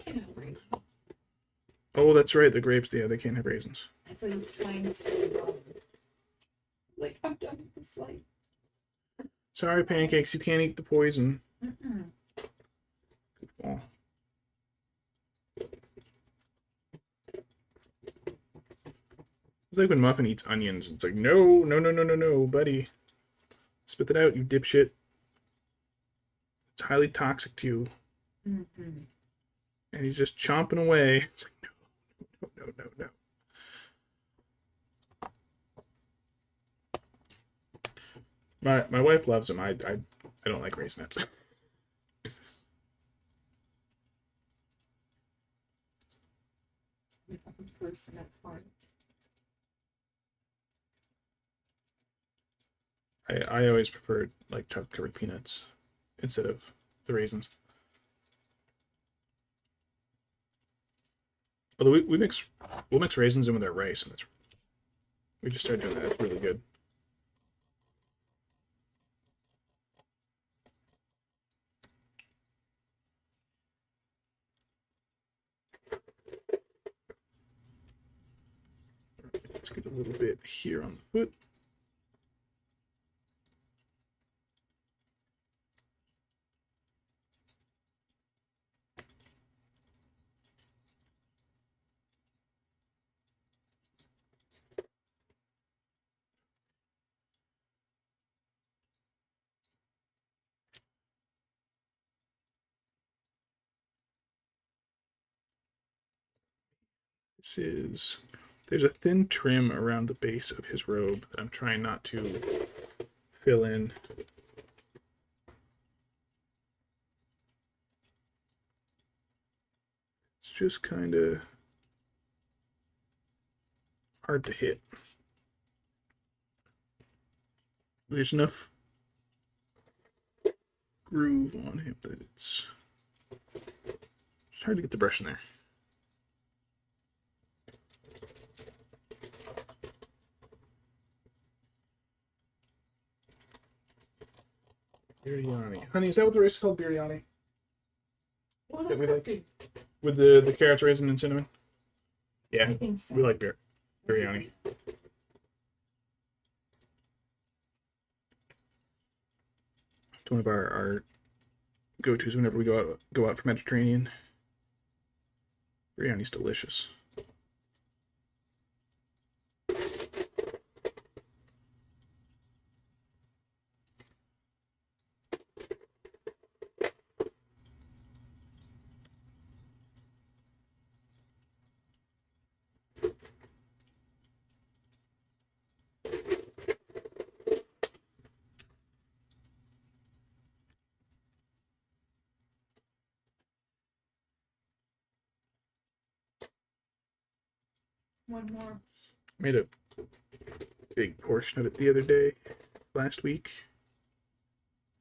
Speaker 2: can't have raisins.
Speaker 1: Oh, that's right, the grapes, yeah, they can't have raisins.
Speaker 2: I And so he's trying to, like, I'm done with this life.
Speaker 1: Sorry, Pancakes, you can't eat the poison.
Speaker 2: Mm-mm.
Speaker 1: Oh. It's like when Muffin eats onions. It's like, no, no, no, no, no, no, buddy. Spit that out, you dipshit. It's highly toxic to you.
Speaker 2: Mm-hmm.
Speaker 1: And he's just chomping away. It's like, no, no, no, no, no. My wife loves them. I don't like Raisinets.
Speaker 2: Person at heart.
Speaker 1: I always preferred like chocolate covered peanuts instead of the raisins. Although we'll mix raisins in with our rice, and we just started doing that. It's really good. Let's get a little bit here on the foot. There's a thin trim around the base of his robe that I'm trying not to fill in. It's just kind of hard to hit. There's enough groove on him that it's hard to get the brush in there. Biryani. Honey, is that what the rice is called? Biryani?
Speaker 2: Well,
Speaker 1: That we
Speaker 2: could
Speaker 1: like?
Speaker 2: be.
Speaker 1: With the carrots, raisin, and cinnamon? Yeah,
Speaker 2: I think so.
Speaker 1: we like biryani. It's one of our go-tos whenever we go out for Mediterranean. Biryani's delicious.
Speaker 2: One more.
Speaker 1: Made a big portion of it the other day, last week.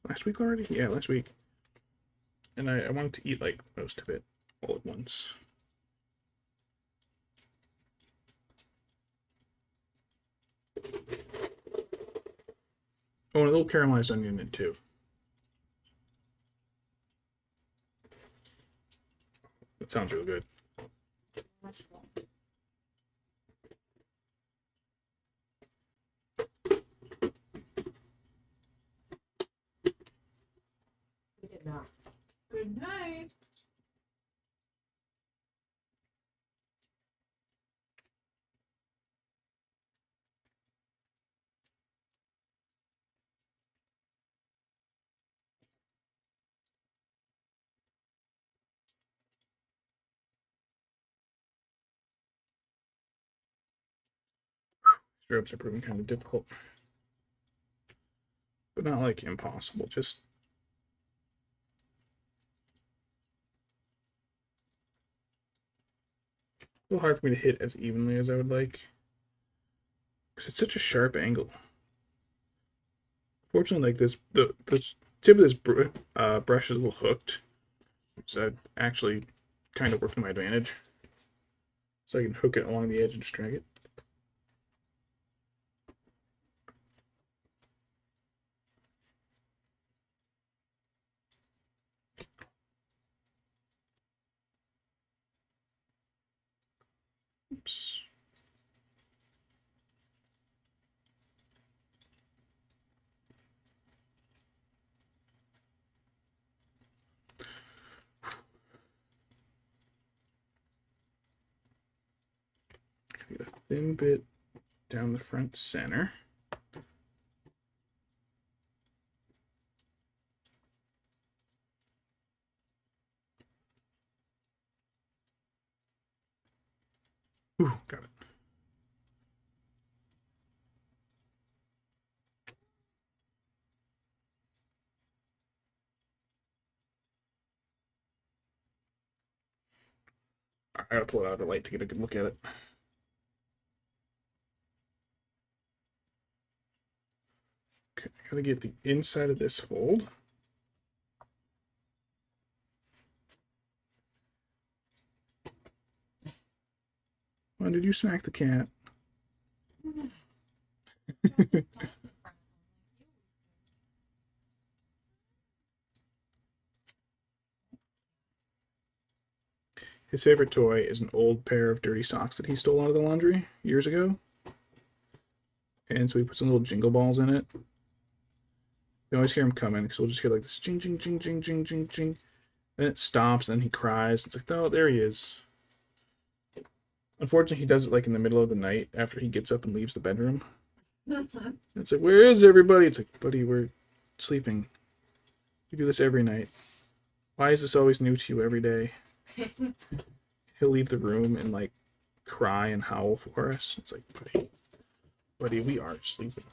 Speaker 1: Last week already? Yeah, last week. And I wanted to eat like most of it all at once. Oh, and a little caramelized onion in it too. That sounds real good.
Speaker 2: Much more. Good night. Good night.
Speaker 1: Strobes are proving kind of difficult. But not like impossible, just a little hard for me to hit as evenly as I would like. Because it's such a sharp angle. Fortunately, like this, the tip of this brush is a little hooked. So it actually kind of worked to my advantage. So I can hook it along the edge and just drag it. Oops. thin bit down the front center. Ooh, got it. I gotta pull out the light to get a good look at it. Okay, I gotta get the inside of this fold. When did you smack the cat? His favorite toy is an old pair of dirty socks that he stole out of the laundry years ago. And so we put some little jingle balls in it. You always hear him coming because we'll just hear like this jing, jing, jing, jing, jing, jing, jing. Then it stops, and then he cries. It's like, oh, there he is. Unfortunately, he does it like in the middle of the night after he gets up and leaves the bedroom. It's like, where is everybody? It's like, buddy, we're sleeping. We do this every night. Why is this always new to you every day? He'll leave the room and like cry and howl for us. It's like, buddy, we are sleeping.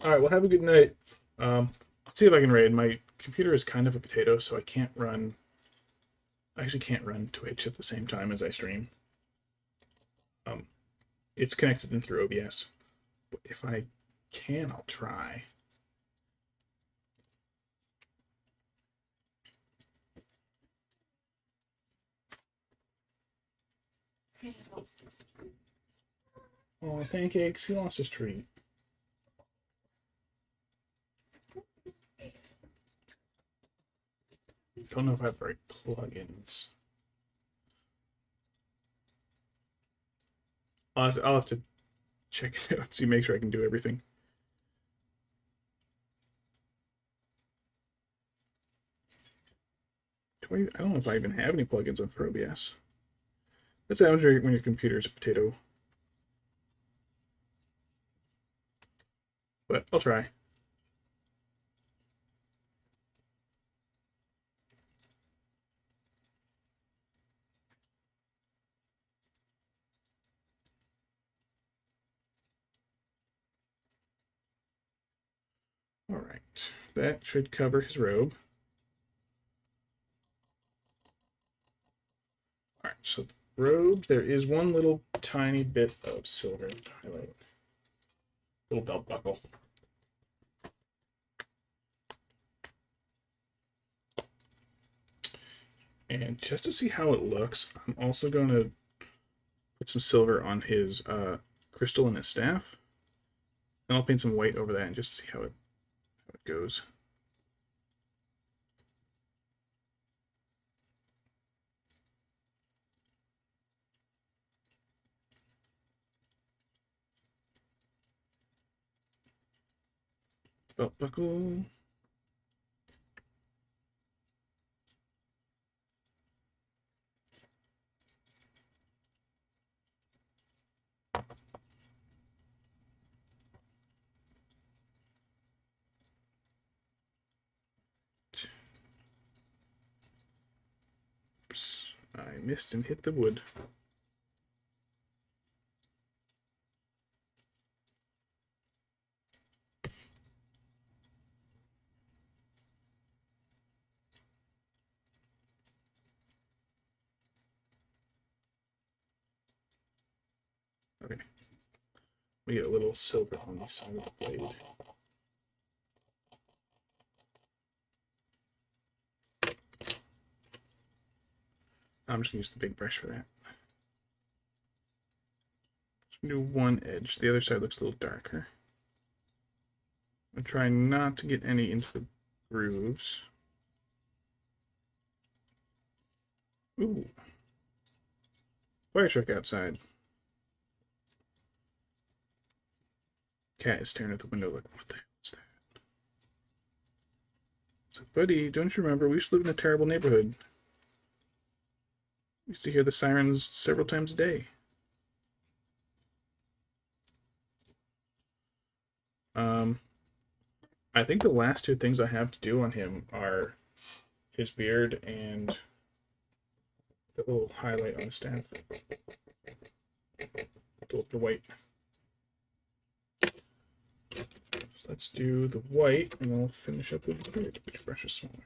Speaker 1: All right, well, have a good night. Let's see if I can raid. My computer is kind of a potato, so I can't run. I actually can't run Twitch at the same time as I stream. It's connected in through OBS, but if I can, I'll try. Oh, Pancakes, he lost his treat. Don't know if I have the right plugins. I'll have to check it out, see, make sure I can do everything. I don't know if I even have any plugins on for OBS. That's what happens when your computer's a potato. But I'll try. All right, that should cover his robe. All right, so the robe, there is one little tiny bit of silver to highlight. Little belt buckle. And just to see how it looks, I'm also going to put some silver on his crystal and his staff. And I'll paint some white over that and just see how it goes. Belt buckle. Oops, I missed and hit the wood. Okay. We get a little silver on the side of the blade. I'm just going to use the big brush for that. Just do one edge. The other side looks a little darker. I'm trying not to get any into the grooves. Ooh. Fire truck outside. Cat is staring at the window like, what the hell is that? So, buddy, don't you remember? We used to live in a terrible neighborhood. We used to hear the sirens several times a day. I think the last two things I have to do on him are his beard and the little highlight on his staff. The white. So let's do the white, and then we'll finish up with the beard. Which brush is smaller?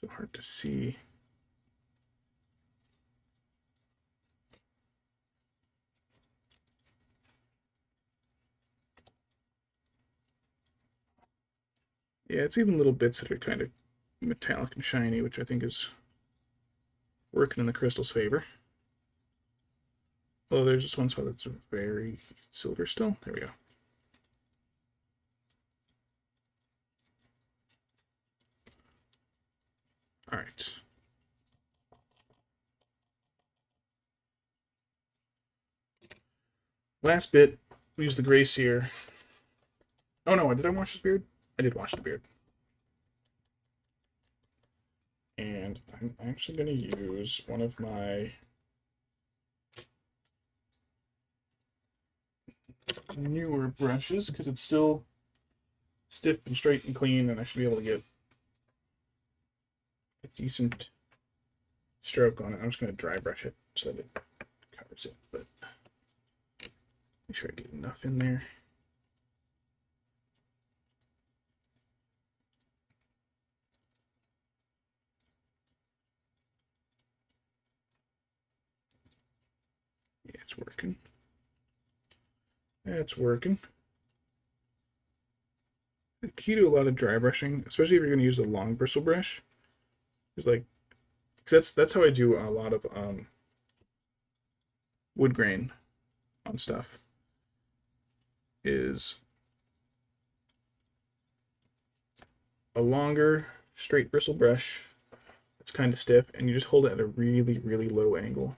Speaker 1: So hard to see. Yeah, it's even little bits that are kind of metallic and shiny, which I think is working in the crystal's favor. Oh, there's just one spot that's very silver still. There we go. All right. Last bit, we use the gray sear. Oh no, did I wash his beard? I did wash the beard. And I'm actually going to use one of my newer brushes because it's still stiff and straight and clean, and I should be able to get a decent stroke on it. I'm just going to dry brush it so that it covers it, but make sure I get enough in there. Yeah, it's working. It's working. The key to a lot of dry brushing, especially if you're going to use a long bristle brush, is like, because that's how I do a lot of wood grain on stuff. Is a longer straight bristle brush that's kind of stiff, and you just hold it at a really, really low angle.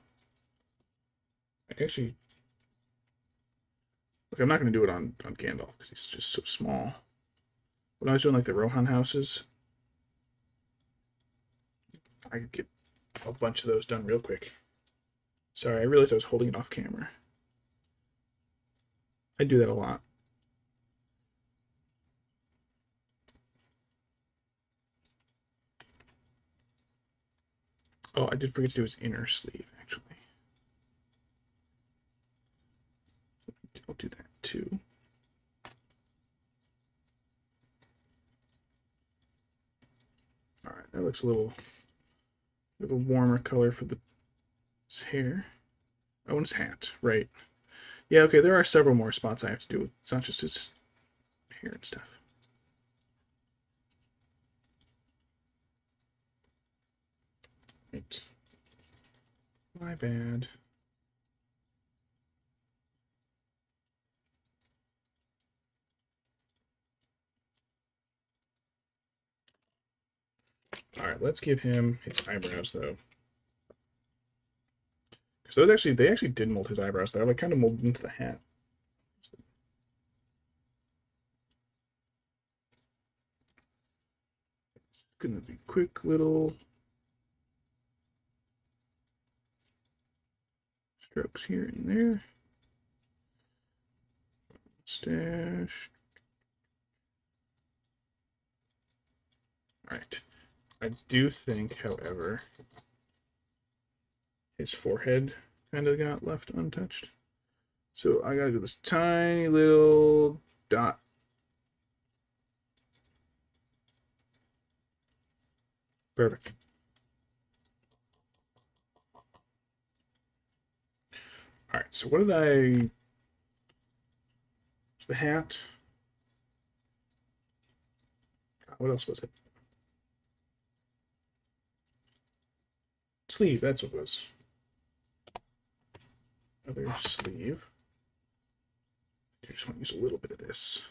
Speaker 1: I actually, look, I'm not going to do it on Gandalf because he's just so small. When I was doing like the Rohan houses, I could get a bunch of those done real quick. Sorry, I realized I was holding it off camera. I do that a lot. Oh, I did forget to do his inner sleeve, actually. I'll do that too. All right, that looks a little bit of a warmer color for his hair. Oh, and his hat, right. Yeah, okay, there are several more spots I have to do. It's not just his hair and stuff. Right. My bad. All right, let's give him his eyebrows though, because they actually did mold his eyebrows. They're like kind of molded into the hat. Gonna be quick little strokes here and there. Stash. All right. I do think, however, his forehead kind of got left untouched. So I gotta do this tiny little dot. Perfect. All right, so what did I... The hat. What else was it? Sleeve, that's what it was. Other sleeve. I just want to use a little bit of this.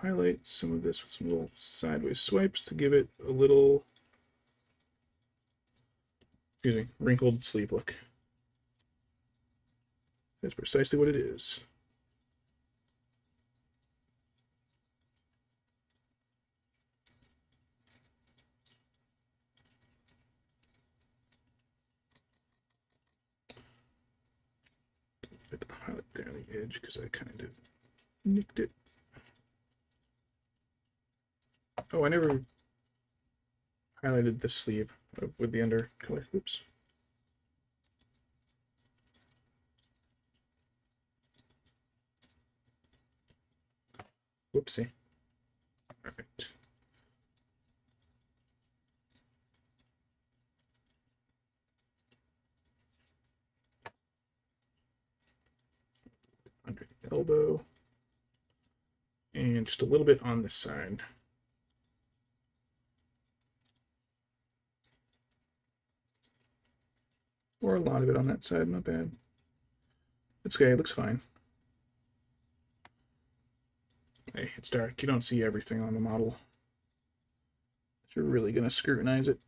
Speaker 1: highlight some of this with some little sideways swipes to give it a little, excuse me, wrinkled sleeve look. That's precisely what it is. Bit of highlight there on the edge because I kind of nicked it. Oh, I never highlighted the sleeve with the undercolor. Oops. Whoopsie. All right. Under the elbow. And just a little bit on this side. Or a lot of it on that side, not bad. It's okay, it looks fine. Hey, it's dark. You don't see everything on the model. You're really going to scrutinize it.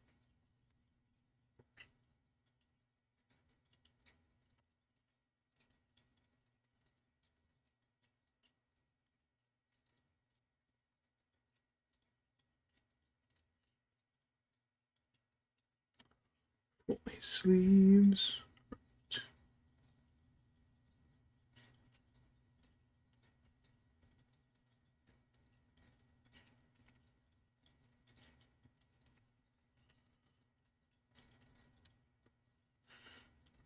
Speaker 1: Pull my sleeves.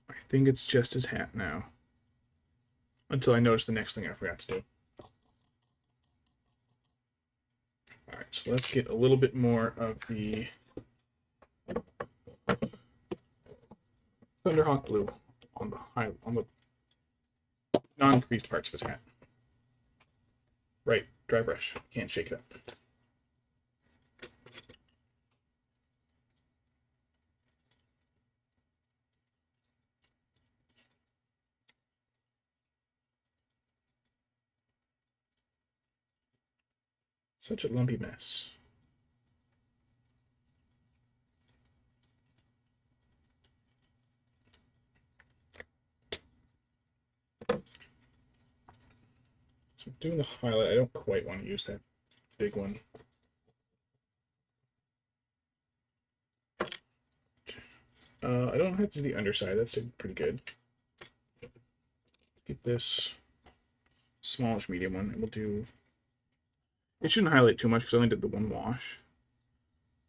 Speaker 1: I think it's just his hat now. Until I notice the next thing I forgot to do. Alright, so let's get a little bit more of the Thunderhawk blue on the non-creased parts of his hat. Right, dry brush. Can't shake it up. Such a lumpy mess. So doing the highlight, I don't quite want to use that big one. I don't have to do the underside. That's pretty good. Get this smallish medium one, and we'll do. It shouldn't highlight too much because I only did the one wash.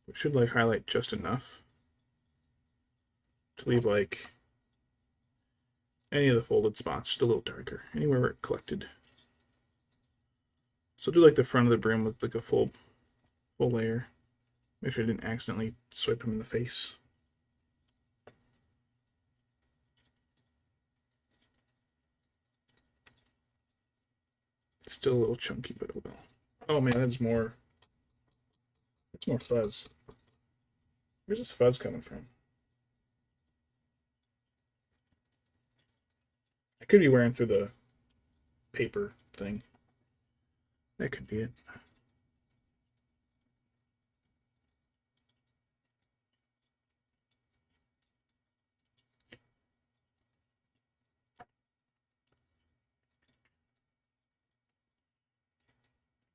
Speaker 1: It should like highlight just enough to leave like any of the folded spots just a little darker, anywhere where it collected. So do like the front of the brim with like a full layer. Make sure I didn't accidentally swipe him in the face. It's still a little chunky, but oh well. Oh man, that's more. That's more fuzz. Where's this fuzz coming from? I could be wearing through the paper thing. That could be it.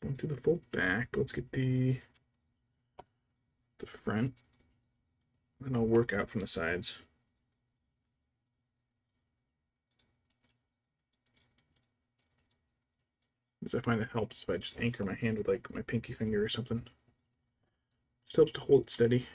Speaker 1: Going to the full back. Let's get the front. And I'll work out from the sides. Because I find it helps if I just anchor my hand with like my pinky finger or something. Just helps to hold it steady.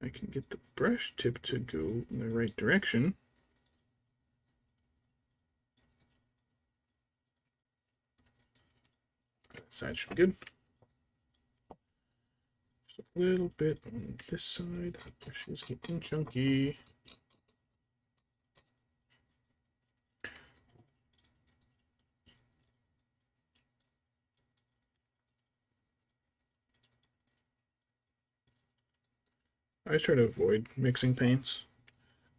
Speaker 1: I can get the brush tip to go in the right direction. That side should be good. So a little bit on this side. The brush is getting chunky. I try to avoid mixing paints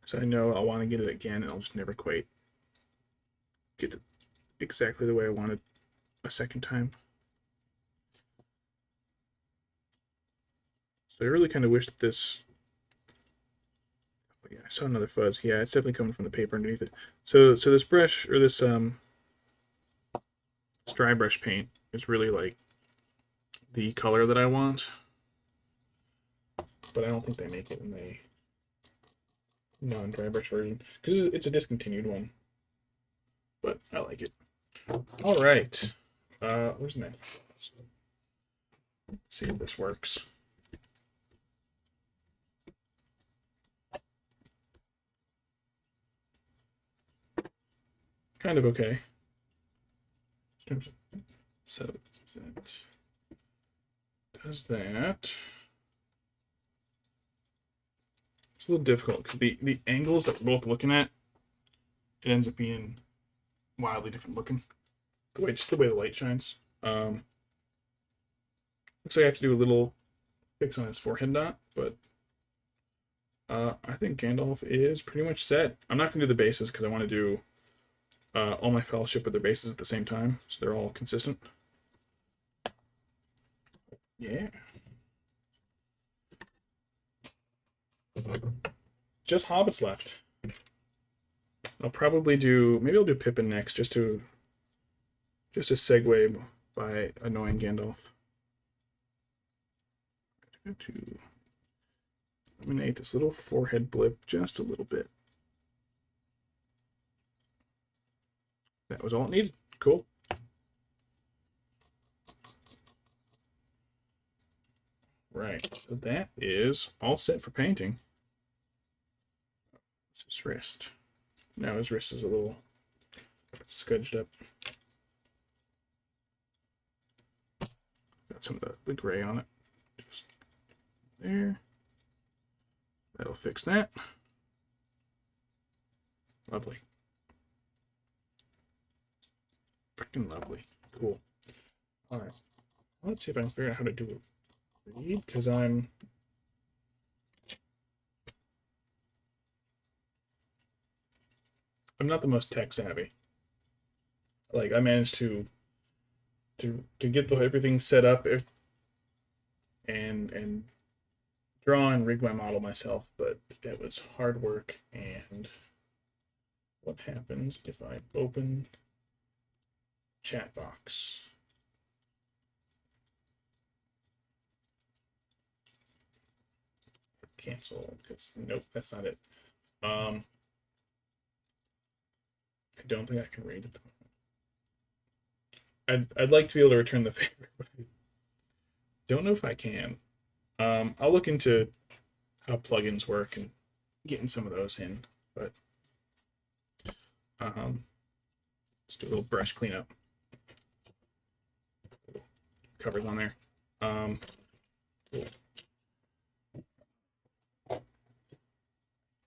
Speaker 1: because I know I'll want to get it again and I'll just never quite get it exactly the way I want it a second time. So I really kind of wish that this. Oh yeah, I saw another fuzz. Yeah, it's definitely coming from the paper underneath it. So this brush or this dry brush paint is really like the color that I want, but I don't think they make it in the non-dry brush version because it's a discontinued one. But I like it. All right, where's the next? Let's see if this works. Kind of okay. So that does that. It's a little difficult because the angles that we're both looking at, it ends up being wildly different looking. Just the way the light shines. Looks like I have to do a little fix on his forehead dot, but I think Gandalf is pretty much set. I'm not gonna do the bases because I want to do all my fellowship with their bases at the same time, so they're all consistent. Yeah. Just hobbits left. I'll probably do, maybe I'll do Pippin next, just to segue by annoying Gandalf. To eliminate this little forehead blip just a little bit. That was all it needed. Cool. Right, so that is all set for painting. This is wrist. Now his wrist is a little scudged up. Got some of the gray on it. Just there. That'll fix that. Lovely. Freaking lovely. Cool. Alright. Let's see if I can figure out how to do it. Read, because I'm not the most tech savvy. Like I managed to get everything set up and draw and rig my model myself, but it was hard work. And what happens if I open chat box? Cancel, because nope, that's not it. I don't think I can read at the moment. I'd like to be able to return the favor, but I don't know if I can. I'll look into how plugins work and getting some of those in, but let's do a little brush cleanup. Covers on there.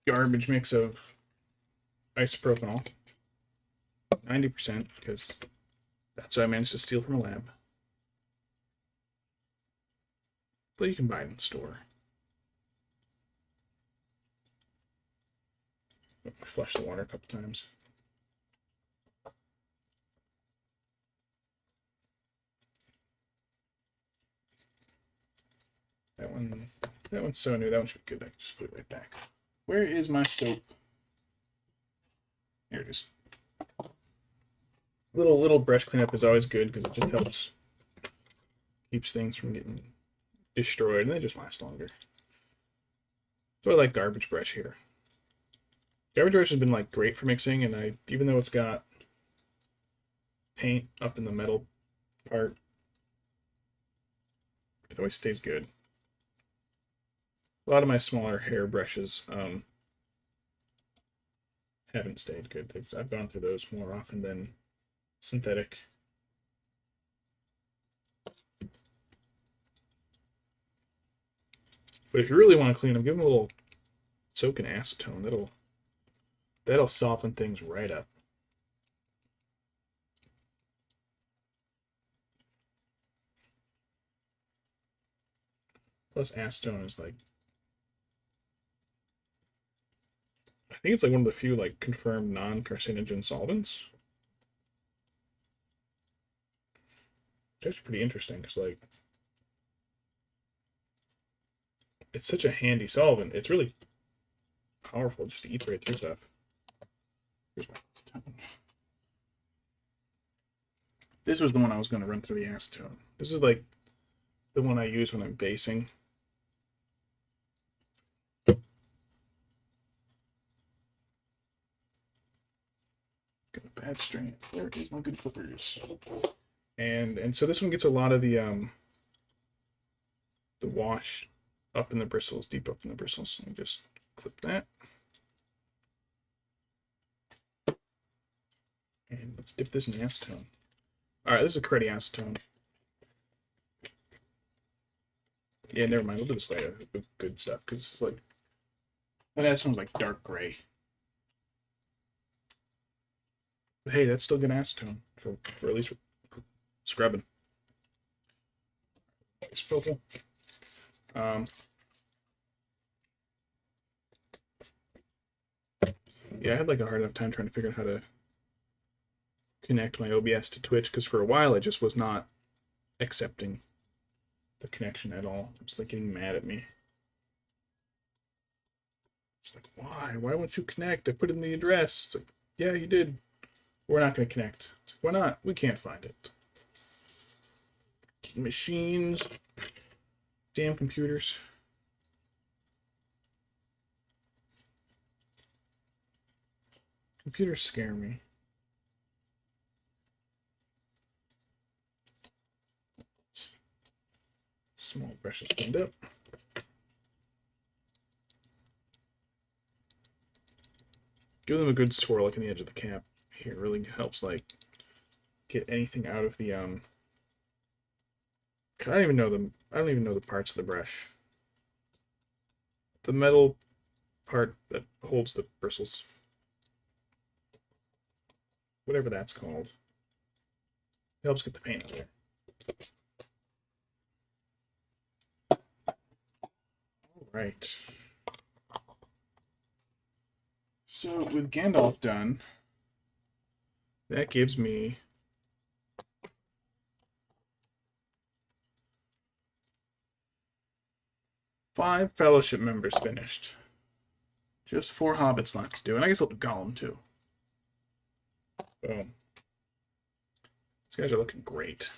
Speaker 1: Garbage mix of isopropanol, 90%, because that's what I managed to steal from a lab. But you can buy it in the store. Flush the water a couple times. That one's so new. That one should be good. I can just put it right back. Where is my soap? Here it is. Little brush cleanup is always good because it just helps keeps things from getting destroyed and they just last longer. So I like garbage brush here. Garbage brush has been like great for mixing, and even though it's got paint up in the metal part, it always stays good. A lot of my smaller hair brushes haven't stayed good. I've gone through those more often than synthetic. But if you really want to clean them, give them a little soak in acetone. That'll soften things right up. Plus acetone is like, I think it's like one of the few like confirmed non-carcinogen solvents. It's actually pretty interesting because like it's such a handy solvent. It's really powerful just to eat right through stuff. Here's my acetone. This was the one I was going to run through the acetone. This is like the one I use when I'm basing. Got a bad strain. There is my good clippers. And so this one gets a lot of the wash up in the bristles, deep up in the bristles. So just clip that. And let's dip this in acetone. Alright, this is a cruddy acetone. Yeah, never mind. We'll do this later with good stuff, because it's like that acetone's like dark gray. But hey, that's still good acetone for at least for scrubbing. It's purple. Yeah, I had like a hard enough time trying to figure out how to connect my OBS to Twitch, because for a while it just was not accepting the connection at all. It was like getting mad at me. It's like, why? Why won't you connect? I put in the address. It's like, yeah, you did. We're not going to connect. It's like, why not? We can't find it. Machines. Damn computers. Computers scare me. Small brushes cleaned up. Give them a good swirl like in the edge of the cap. Here really helps like get anything out of the I don't even know the parts of the brush. The metal part that holds the bristles. Whatever that's called. It helps get the paint out there. Right. So with Gandalf done, that gives me five fellowship members finished. Just 4 hobbits left to do, and I guess I'll do Gollum too. Boom. These guys are looking great.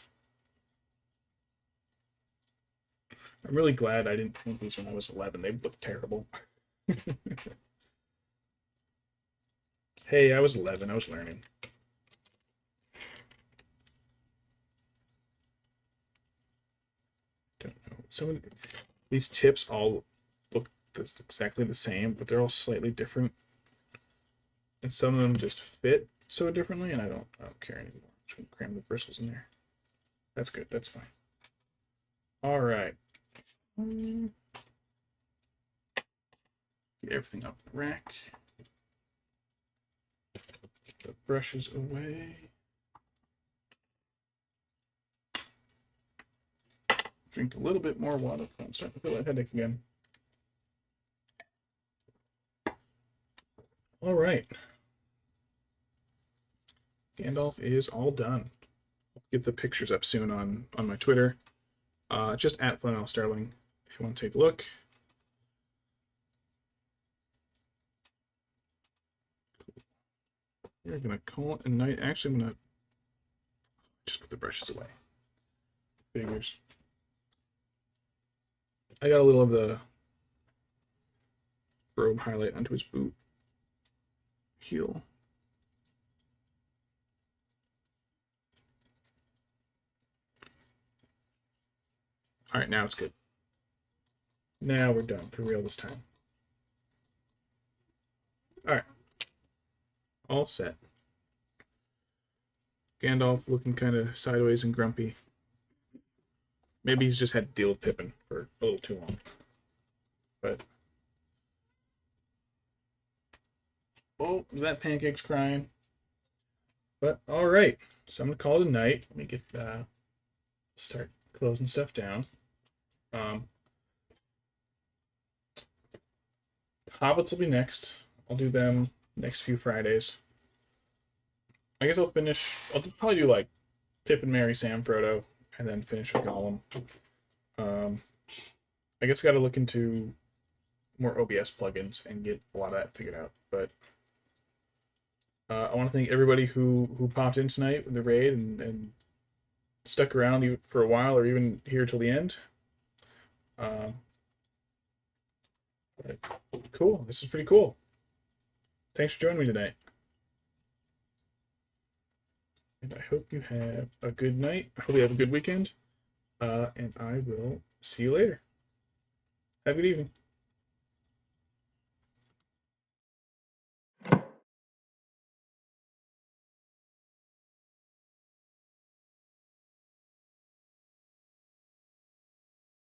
Speaker 1: I'm really glad I didn't paint these when I was 11. They looked terrible. Hey, I was 11. I was learning. Don't know. Some of these tips all look exactly the same, but they're all slightly different. And some of them just fit so differently, and I don't care anymore. I'm just gonna cram the bristles in there. That's good. That's fine. All right. Get everything up the rack. Get the brushes away. Drink a little bit more water. I'm starting to feel that headache again. All right. Gandalf is all done. I'll get the pictures up soon on my Twitter. Just at Flannel Starling if you want to take a look. We're gonna call it a night. Actually, I'm gonna just put the brushes away. Figures. I got a little of the robe highlight onto his boot heel. All right, now it's good. Now we're done for real this time. All right, all set. Gandalf looking kind of sideways and grumpy. Maybe he's just had to deal with Pippin for a little too long. But oh, is that Pancake's crying? But all right, so I'm gonna call it a night. Let me get start closing stuff down. Um, Hobbits will be next. I'll do them next few Fridays. I guess I'll finish. I'll probably do like Pip and Mary, Sam, Frodo, and then finish with Gollum. I guess I got to look into more OBS plugins and get a lot of that figured out. But I want to thank everybody who popped in tonight with the raid and stuck around for a while or even here till the end. But cool. This is pretty cool. Thanks for joining me tonight. And I hope you have a good night. I hope you have a good weekend. And I will see you later. Have a good evening.